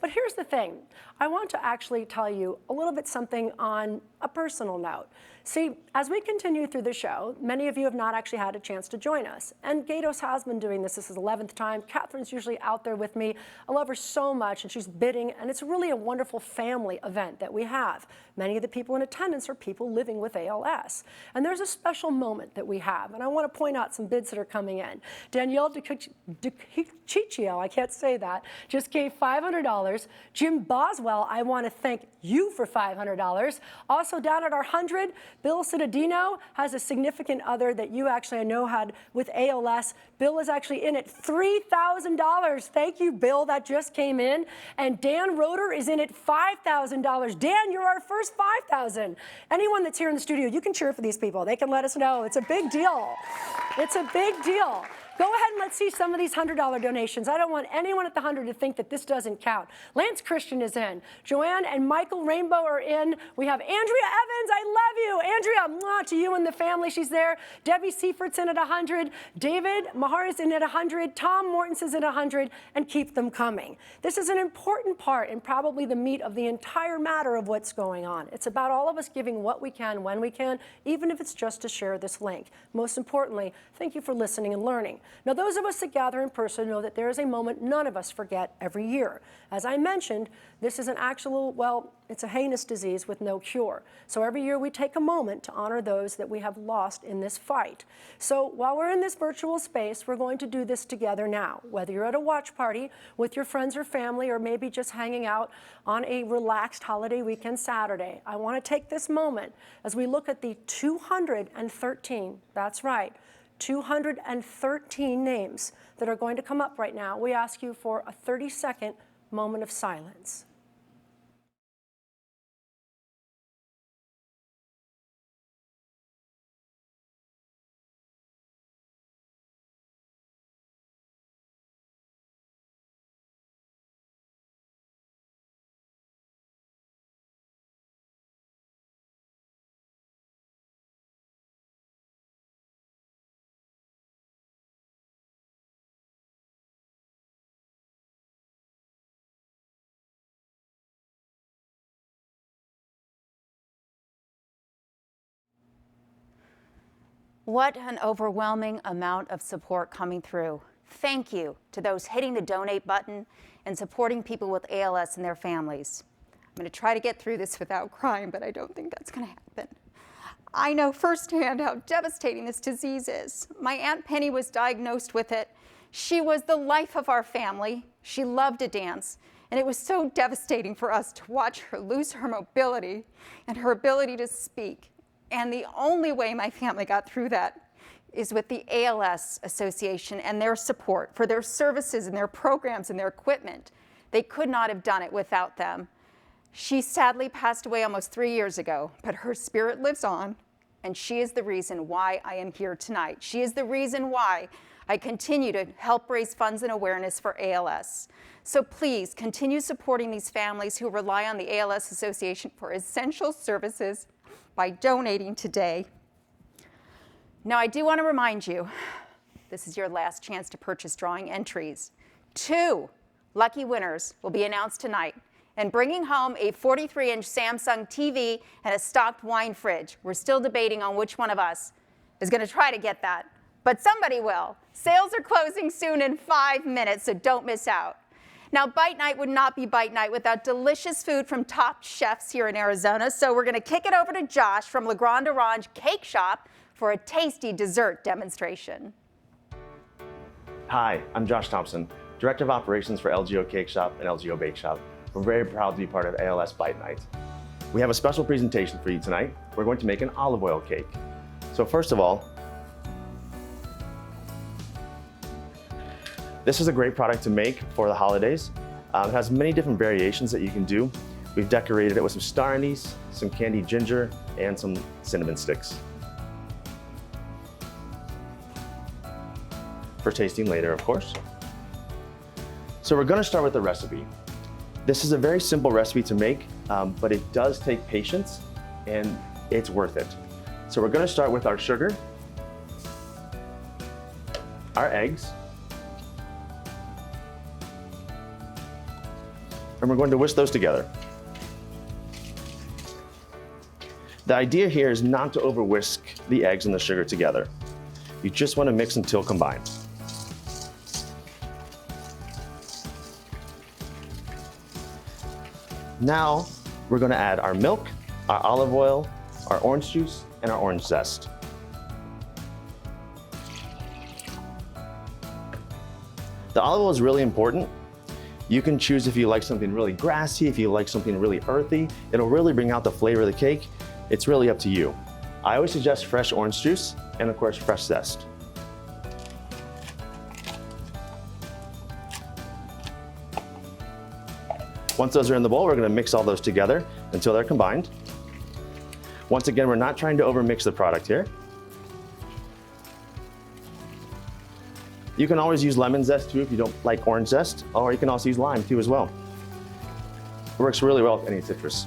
But here's the thing. I want to actually tell you a little bit something on a personal note. See, as we continue through the show, many of you have not actually had a chance to join us. And Gatos has been doing this. This is the 11th time. Catherine's usually out there with me. I love her so much, and she's bidding, and it's really a wonderful family event that we have. Many of the people in attendance are people living with ALS. And there's a special moment that we have, and I want to point out some bids that are coming in. Danielle DeCiccio, I can't say that, just gave $500. Jim Boswell, I want to thank you for $500. Also down at our 100, Bill Cittadino has a significant other that you actually, I know, had with ALS. Bill is actually in at $3,000. Thank you, Bill. That just came in. And Dan Roeder is in at $5,000. Dan, you're our first $5,000. Anyone that's here in the studio, you can cheer for these people. They can let us know. It's a big deal. It's a big deal. Go ahead and let's see some of these $100 donations. I don't want anyone at the 100 to think that this doesn't count. Lance Christian is in. Joanne and Michael Rainbow are in. We have Andrea Evans. I love you. Andrea, mwah, to you and the family. She's there. Debbie Seifert's in at 100. David Mahar is in at 100. Tom Morton's is at 100. And keep them coming. This is an important part and probably the meat of the entire matter of what's going on. It's about all of us giving what we can when we can, even if it's just to share this link. Most importantly, thank you for listening and learning. Now, those of us that gather in person know that there is a moment none of us forget every year. As I mentioned, this is an actual, well, it's a heinous disease with no cure. So every year we take a moment to honor those that we have lost in this fight. So while we're in this virtual space, we're going to do this together now. Whether you're at a watch party with your friends or family, or maybe just hanging out on a relaxed holiday weekend Saturday, I want to take this moment as we look at the 213, that's right, 213 names that are going to come up right now. We ask you for a 30-second moment of silence. What an overwhelming amount of support coming through. Thank you to those hitting the donate button and supporting people with ALS and their families. I'm going to try to get through this without crying, but I don't think that's going to happen. I know firsthand how devastating this disease is. My Aunt Penny was diagnosed with it. She was the life of our family. She loved to dance, and it was so devastating for us to watch her lose her mobility and her ability to speak. And the only way my family got through that is with the ALS Association and their support for their services and their programs and their equipment. They could not have done it without them. She sadly passed away almost 3 years ago, but her spirit lives on, and she is the reason why I am here tonight. She is the reason why I continue to help raise funds and awareness for ALS. So please continue supporting these families who rely on the ALS Association for essential services by donating today. Now, I do want to remind you, this is your last chance to purchase drawing entries. 2 lucky winners will be announced tonight, and bringing home a 43-inch Samsung TV and a stocked wine fridge. We're still debating on which one of us is going to try to get that, but somebody will. Sales are closing soon in 5 minutes, so don't miss out. Now, Bite Night would not be Bite Night without delicious food from top chefs here in Arizona. So we're going to kick it over to Josh from La Grande Orange Cake Shop for a tasty dessert demonstration. Hi, I'm Josh Thompson, Director of Operations for LGO Cake Shop and LGO Bake Shop. We're very proud to be part of ALS Bite Night. We have a special presentation for you tonight. We're going to make an olive oil cake. So first of all, this is a great product to make for the holidays. It has many different variations that you can do. We've decorated it with some star anise, some candied ginger, and some cinnamon sticks. For tasting later, of course. So we're gonna start with the recipe. This is a very simple recipe to make, but it does take patience and it's worth it. So we're gonna start with our sugar, our eggs, and we're going to whisk those together. The idea here is not to over whisk the eggs and the sugar together. You just want to mix until combined. Now we're going to add our milk, our olive oil, our orange juice, and our orange zest. The olive oil is really important. You can choose if you like something really grassy, if you like something really earthy. It'll really bring out the flavor of the cake. It's really up to you. I always suggest fresh orange juice and of course fresh zest. Once those are in the bowl, we're going to mix all those together until they're combined. Once again, we're not trying to overmix the product here. You can always use lemon zest too if you don't like orange zest, or you can also use lime too as well. It works really well with any citrus.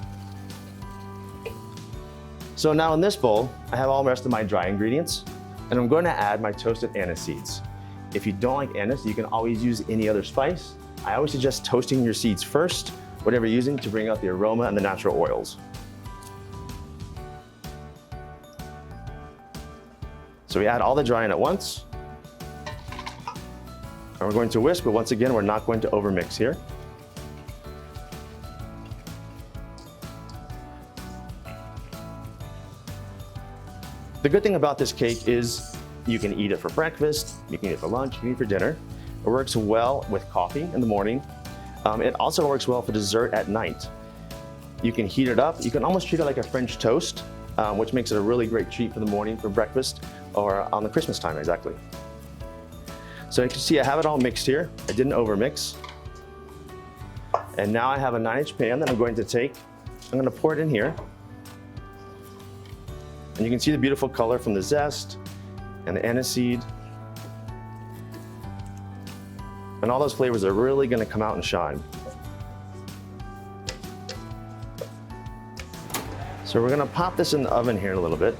So now in this bowl, I have all the rest of my dry ingredients, and I'm going to add my toasted anise seeds. If you don't like anise, you can always use any other spice. I always suggest toasting your seeds first, whatever you're using, to bring out the aroma and the natural oils. So we add all the dry in at once. And we're going to whisk, but once again, we're not going to overmix here. The good thing about this cake is you can eat it for breakfast, you can eat it for lunch, you can eat it for dinner. It works well with coffee in the morning. It also works well for dessert at night. You can heat it up. You can almost treat it like a French toast, which makes it a really great treat for the morning, for breakfast, or on the Christmas time, exactly. So you can see I have it all mixed here. I didn't overmix. And now I have a 9-inch pan that I'm going to take. I'm going to pour it in here. And you can see the beautiful color from the zest and the aniseed. And all those flavors are really going to come out and shine. So we're going to pop this in the oven here in a little bit.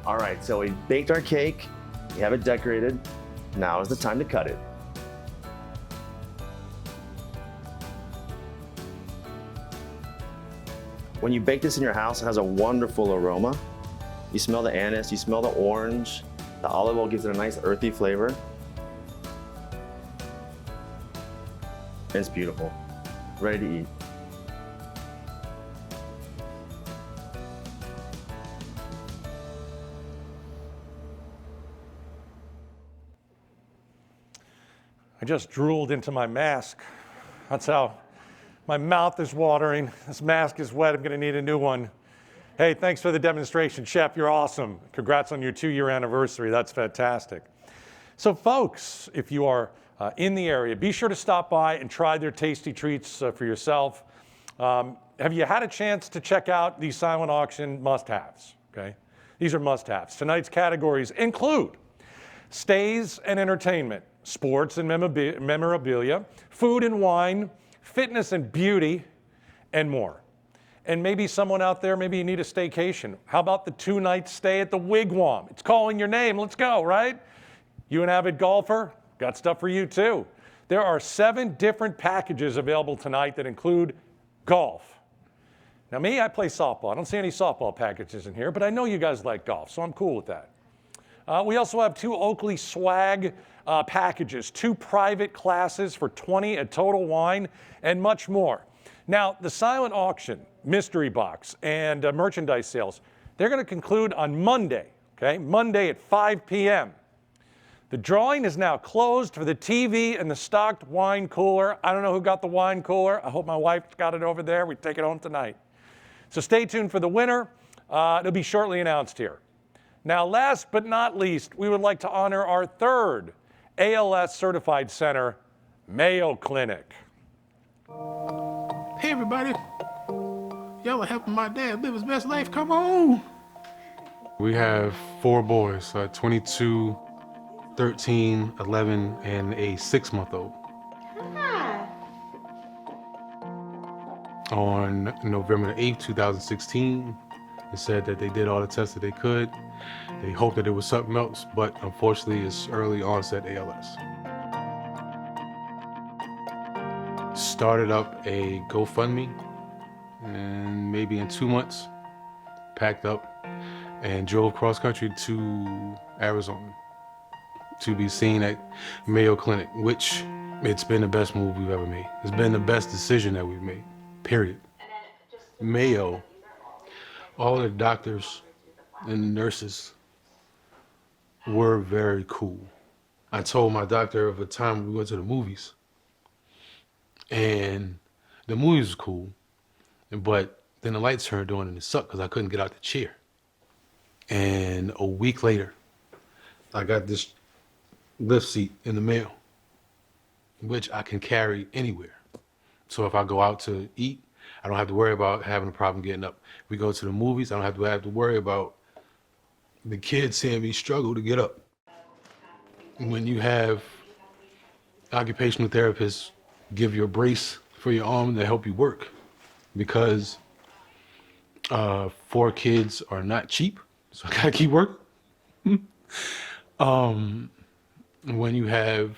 All right, so we baked our cake, we have it decorated. Now is the time to cut it. When you bake this in your house, it has a wonderful aroma. You smell the anise, you smell the orange, the olive oil gives it a nice earthy flavor. And it's beautiful, ready to eat. I just drooled into my mask. That's how my mouth is watering. This mask is wet. I'm going to need a new one. Hey, thanks for the demonstration, Chef. You're awesome. Congrats on your 2-year anniversary. That's fantastic. So, folks, if you are in the area, be sure to stop by and try their tasty treats for yourself. Have you had a chance to check out these silent auction must-haves? Okay, these are must-haves. Tonight's categories include stays and entertainment, sports and memorabilia, food and wine, fitness and beauty, and more. And maybe someone out there, maybe you need a staycation. How about the 2-night stay at the Wigwam? It's calling your name. Let's go, right? You an avid golfer? Got stuff for you too. There are 7 different packages available tonight that include golf, Now me, I play softball. I don't see any softball packages in here, but I know you guys like golf, so I'm cool with that. We also have 2 Oakley swag packages, 2 private classes for $20 at Total Wine, and much more. Now, the silent auction, mystery box, and merchandise sales, they're going to conclude on Monday, okay? Monday at 5 p.m. The drawing is now closed for the TV and the stocked wine cooler. I don't know who got the wine cooler. I hope my wife got it over there. We take it home tonight. So stay tuned for the winner. It'll be shortly announced here. Now, last but not least, we would like to honor our 3rd ALS certified center, Mayo Clinic. Hey everybody, y'all are helping my dad live his best life, come on. We have 4 boys, 22, 13, 11, and a 6-month-old. On November 8th, 2016, it said that they did all the tests that they could. They hoped that it was something else, but unfortunately it's early onset ALS. Started up a GoFundMe, and maybe in 2 months, packed up and drove cross country to Arizona to be seen at Mayo Clinic, which it's been the best move we've ever made. It's been the best decision that we've made, period. Mayo, all the doctors and nurses were very cool. I told my doctor of a time we went to the movies, and the movies was cool, but then the lights turned on and it sucked because I couldn't get out the chair. And a week later, I got this lift seat in the mail, which I can carry anywhere. So if I go out to eat, I don't have to worry about having a problem getting up. If we go to the movies, I don't have to worry about the kids seeing me struggle to get up. When you have occupational therapists give you a brace for your arm to help you work, because 4 kids are not cheap, so I gotta keep working. When you have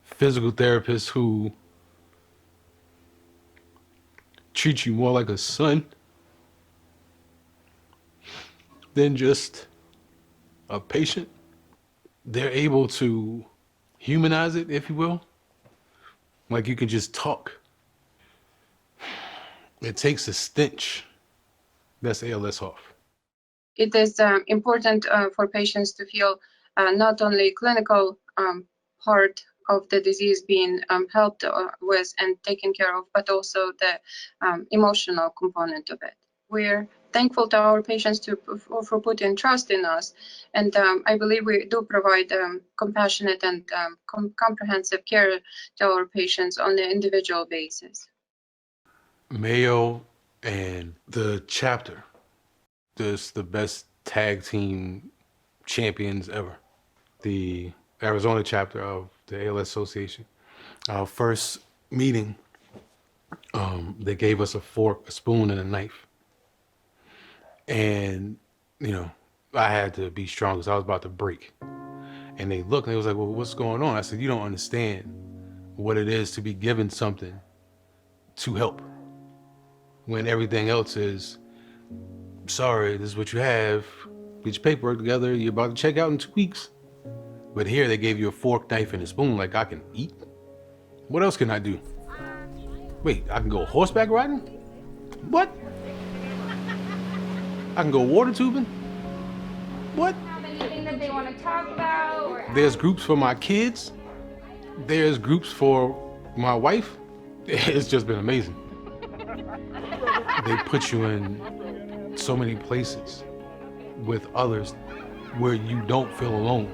physical therapists who treat you more like a son than just a patient, they're able to humanize it, if you will. Like you can just talk. It takes a stench that's ALS off. It is important for patients to feel not only clinical part of the disease being helped with and taken care of, but also the emotional component of it. We're thankful to our patients for putting trust in us, and I believe we do provide compassionate and comprehensive care to our patients on an individual basis. Mayo and the chapter, just the best tag team champions ever. The Arizona chapter of the ALS Association. Our first meeting, they gave us a fork, a spoon, and a knife. And, you know, I had to be strong because I was about to break. And they looked and they was like, well, what's going on? I said, you don't understand what it is to be given something to help when everything else is, sorry, this is what you have, get your paperwork together, you're about to check out in 2 weeks. But here they gave you a fork, knife, and a spoon, like I can eat. What else can I do? Wait, I can go horseback riding? What? I can go water tubing? What? Have anything that they want to talk about? Or There's groups for my kids. There's groups for my wife. It's just been amazing. They put you in so many places with others where you don't feel alone.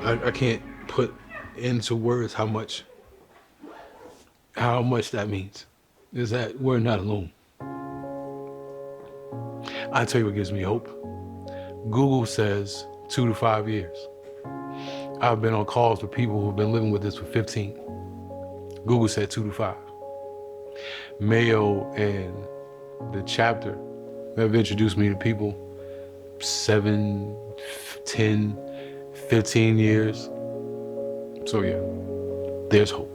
I can't put into words how much that means, is that we're not alone. I tell you what gives me hope. Google says 2 to 5 years. I've been on calls with people who've been living with this for 15. Google said 2 to 5. Mayo and the chapter have introduced me to people 7, 10, 15 years. So yeah, there's hope.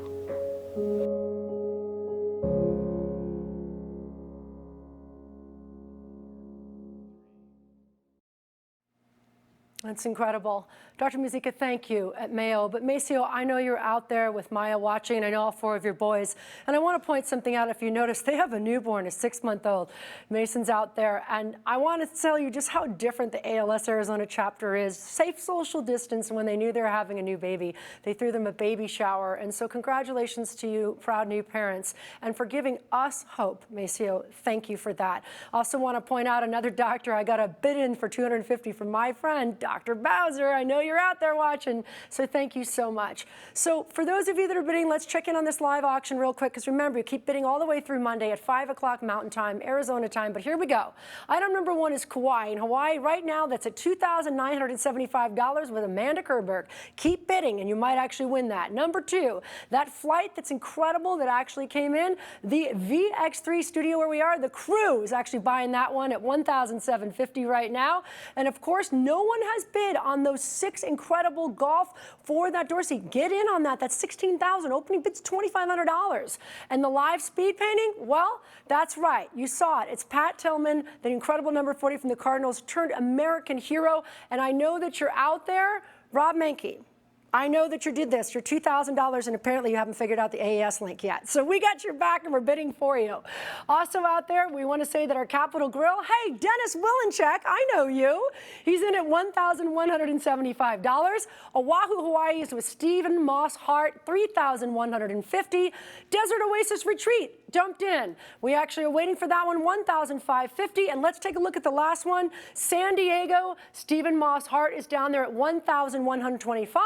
That's incredible. Dr. Muzica, thank you at Mayo. But Maceo, I know you're out there with Maya watching, and I know all 4 of your boys. And I want to point something out. If you notice, they have a newborn, a 6-month-old. Mason's out there. And I want to tell you just how different the ALS Arizona chapter is. Safe social distance. And when they knew they were having a new baby, they threw them a baby shower. And so congratulations to you, proud new parents, and for giving us hope, Maceo. Thank you for that. Also want to point out another doctor. I got a bid in for $250 from my friend, Dr. Bowser. I know you're out there watching, so thank you so much. So for those of you that are bidding, let's check in on this live auction real quick, because remember, you keep bidding all the way through Monday at 5 o'clock Mountain Time, Arizona time, but here we go. Item number 1 is Kauai. In Hawaii right now, that's at $2,975 with Amanda Kerberg. Keep bidding, and you might actually win that. Number 2, that flight that's incredible that actually came in, the VX3 studio where we are, the crew is actually buying that one at $1,750 right now. And of course, no one has bid on those 6 incredible golf for that door seat. Get in on that. That's $16,000. Opening bid's $2,500. And the live speed painting, well, that's right. You saw it. It's Pat Tillman, the incredible number 40 from the Cardinals, turned American hero. And I know that you're out there. Rob Menke, I know that you did this. You're $2,000, and apparently you haven't figured out the AES link yet. So we got your back, and we're bidding for you. Also out there, we want to say that our Capitol Grill, hey, Dennis Willencheck, I know you. He's in at $1,175. Oahu, Hawaii is with Stephen Moss Hart, $3,150. Desert Oasis Retreat jumped in. We actually are waiting for that one, $1,550. And let's take a look at the last one. San Diego, Stephen Moss Hart is down there at $1,125.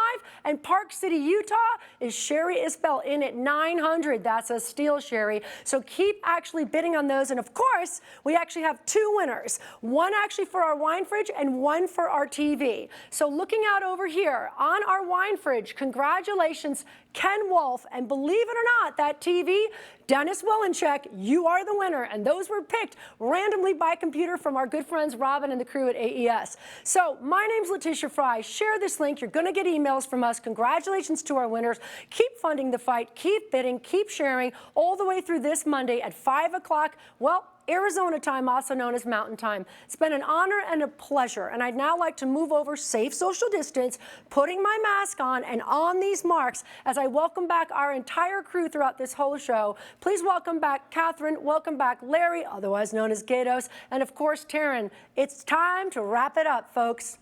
And Park City, Utah is Sherry Isbell in at $900. That's a steal, Sherry. So keep actually bidding on those. And of course, we actually have 2 winners. One actually for our wine fridge and one for our TV. So looking out over here on our wine fridge, congratulations, Ken Wolf. And believe it or not, that TV, Dennis Willencheck, you are the winner. And those were picked randomly by computer from our good friends Robin and the crew at AES. So my name's Letitia Fry. Share this link. You're going to get emails from us. Congratulations to our winners. Keep funding the fight. Keep bidding. Keep sharing all the way through this Monday at 5 o'clock. Well, Arizona time, also known as Mountain Time. It's been an honor and a pleasure, and I'd now like to move over safe social distance, putting my mask on and on these marks as I welcome back our entire crew throughout this whole show. Please welcome back Catherine, welcome back Larry, otherwise known as Gatos, and of course Taryn. It's time to wrap it up, folks.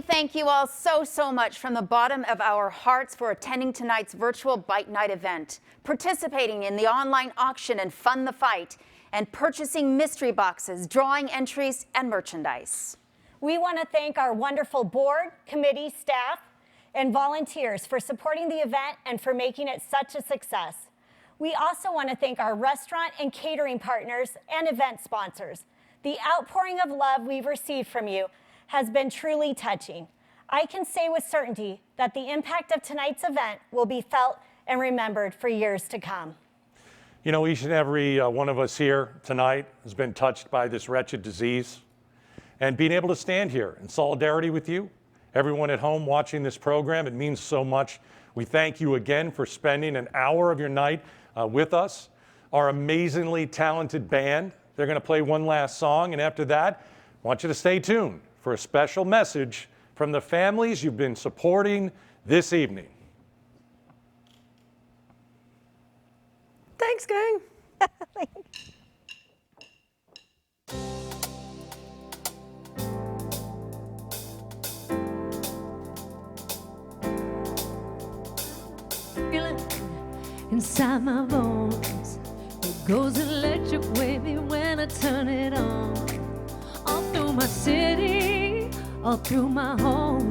Thank you all so much from the bottom of our hearts for attending tonight's virtual Bite Night event, participating in the online auction and Fund the Fight, and purchasing mystery boxes, drawing entries, and merchandise. We want to thank our wonderful board, committee, staff, and volunteers for supporting the event and for making it such a success. We also want to thank our restaurant and catering partners and event sponsors. The outpouring of love we've received from you has been truly touching. I can say with certainty that the impact of tonight's event will be felt and remembered for years to come. You know, each and every one of us here tonight has been touched by this wretched disease. And being able to stand here in solidarity with you, everyone at home watching this program, it means so much. We thank you again for spending an hour of your night with us. Our amazingly talented band, they're going to play one last song, and after that, I want you to stay tuned for a special message from the families you've been supporting this evening. Thanks, gang. Inside my bones, it goes electric wavy when I turn it on. All through my city, all through my home,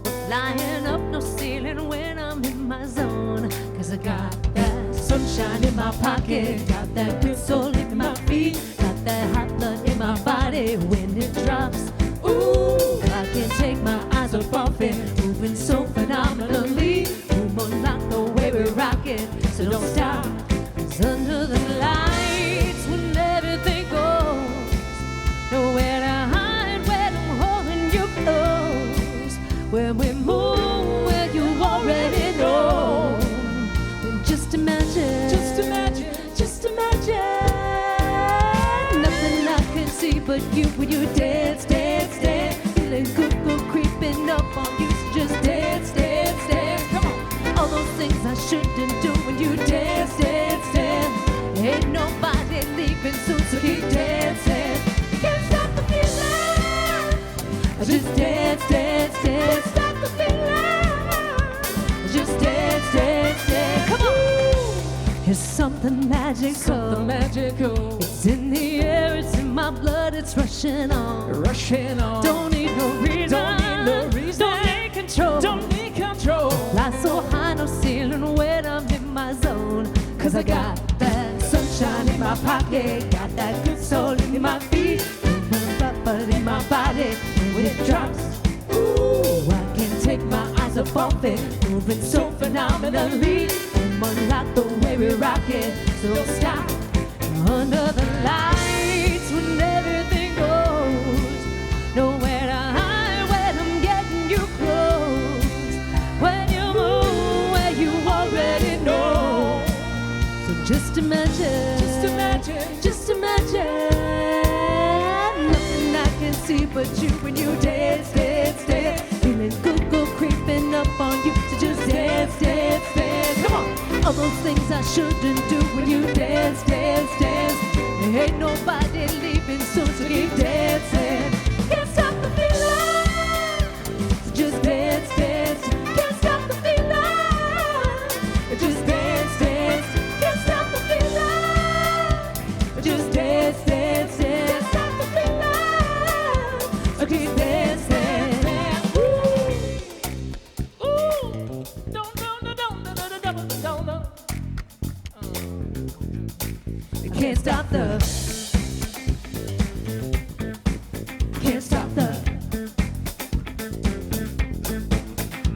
we're flying up no ceiling when I'm in my zone. Cause I got that sunshine in my pocket, got that good soul in my feet, got that hot blood in my body when it drops. Ooh, I can't take my eyes off it, moving so phenomenally. Move on like the way we rock it, so don't stop. 'Cause under the light but you when you dance, dance, dance. Feeling good, good creeping up on you. So just dance, dance, dance. Come on. All those things I shouldn't do when you dance, dance, dance. Ain't nobody leaving soon, so keep dancing. You can't stop the feeling. Just dance, dance, dance. Can't stop the feeling. Just dance, dance, dance. Come on. It's something magical. Something magical. It's in the air, it's in my blood, it's rushing on. Rushing on. Don't need no reason. Don't need no reason. Don't need control. Don't need control. Fly so high, no ceiling when I'm in my zone. Cause I got that sunshine in my pocket. Got that good soul in my feet. But in my body, when it drops, ooh, I can't take my eyes up off it. Moving so phenomenally. I'm unlock the way we rock it. So don't stop. Under the lights when everything goes. Nowhere to hide when I'm getting you close. When you move where you already know. So just imagine, just imagine, just imagine. Nothing I can see but you when you dance, dance, dance. Feeling good, good creeping up on you. So just dance, dance, dance. Come on. All those things I shouldn't do when you dance, dance, dance. There ain't nobody leaving soon, so keep dancing. Can't stop the feeling. So just dance, dance. Can't stop the feeling. Just dance, dance. Can't stop the feeling. Just dance, dance, dance. Can't stop the feeling. So keep dancing. Can't stop the. Can't stop the.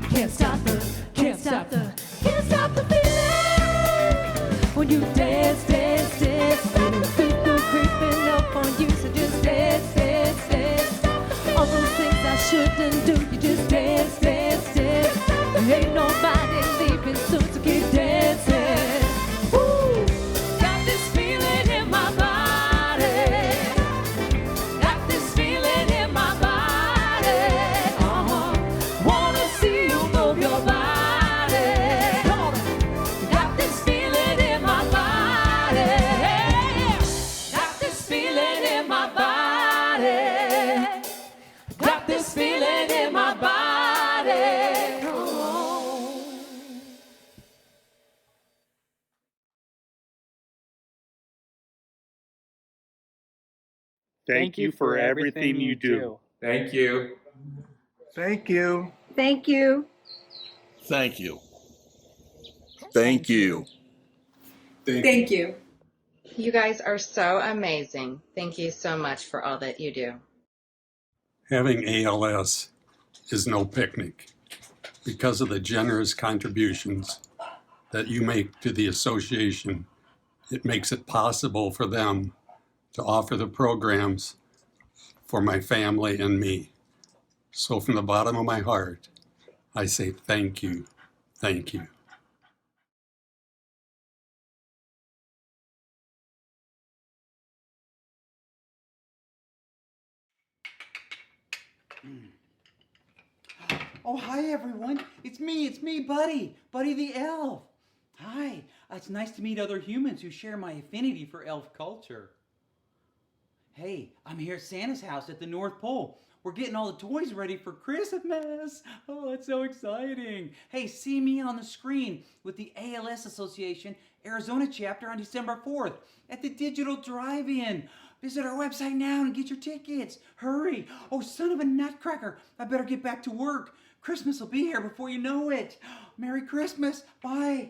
Can't stop the. Can't stop the. Can't stop the feeling. When you dance, dance, dance. Feeling good, good creeping up on you. So just dance, dance, dance. All those things I shouldn't do. You just dance, dance, dance. There ain't nobody leaving soon, so keep dancing. Woo! Got this feeling in my body. Got this feeling in my body. Wanna see you move your body. Come on. Got this feeling in my body. Got this feeling in my body. Got this feeling in my body. Come on. Thank you for everything you do. Thank you. Thank you. Thank you. Thank you. Thank you. Thank you. You guys are so amazing. Thank you so much for all that you do. Having ALS is no picnic. Because of the generous contributions that you make to the association, it makes it possible for them to offer the programs for my family and me. So from the bottom of my heart, I say thank you, thank you. Oh, hi, everyone. It's me, Buddy. Buddy the elf. Hi. It's nice to meet other humans who share my affinity for elf culture. Hey, I'm here at Santa's house at the North Pole. We're getting all the toys ready for Christmas. Oh, that's so exciting. Hey, see me on the screen with the ALS Association Arizona chapter on December 4th at the Digital Drive-In. Visit our website now and get your tickets. Hurry. Oh, son of a nutcracker. I better get back to work. Christmas will be here before you know it. Merry Christmas. Bye.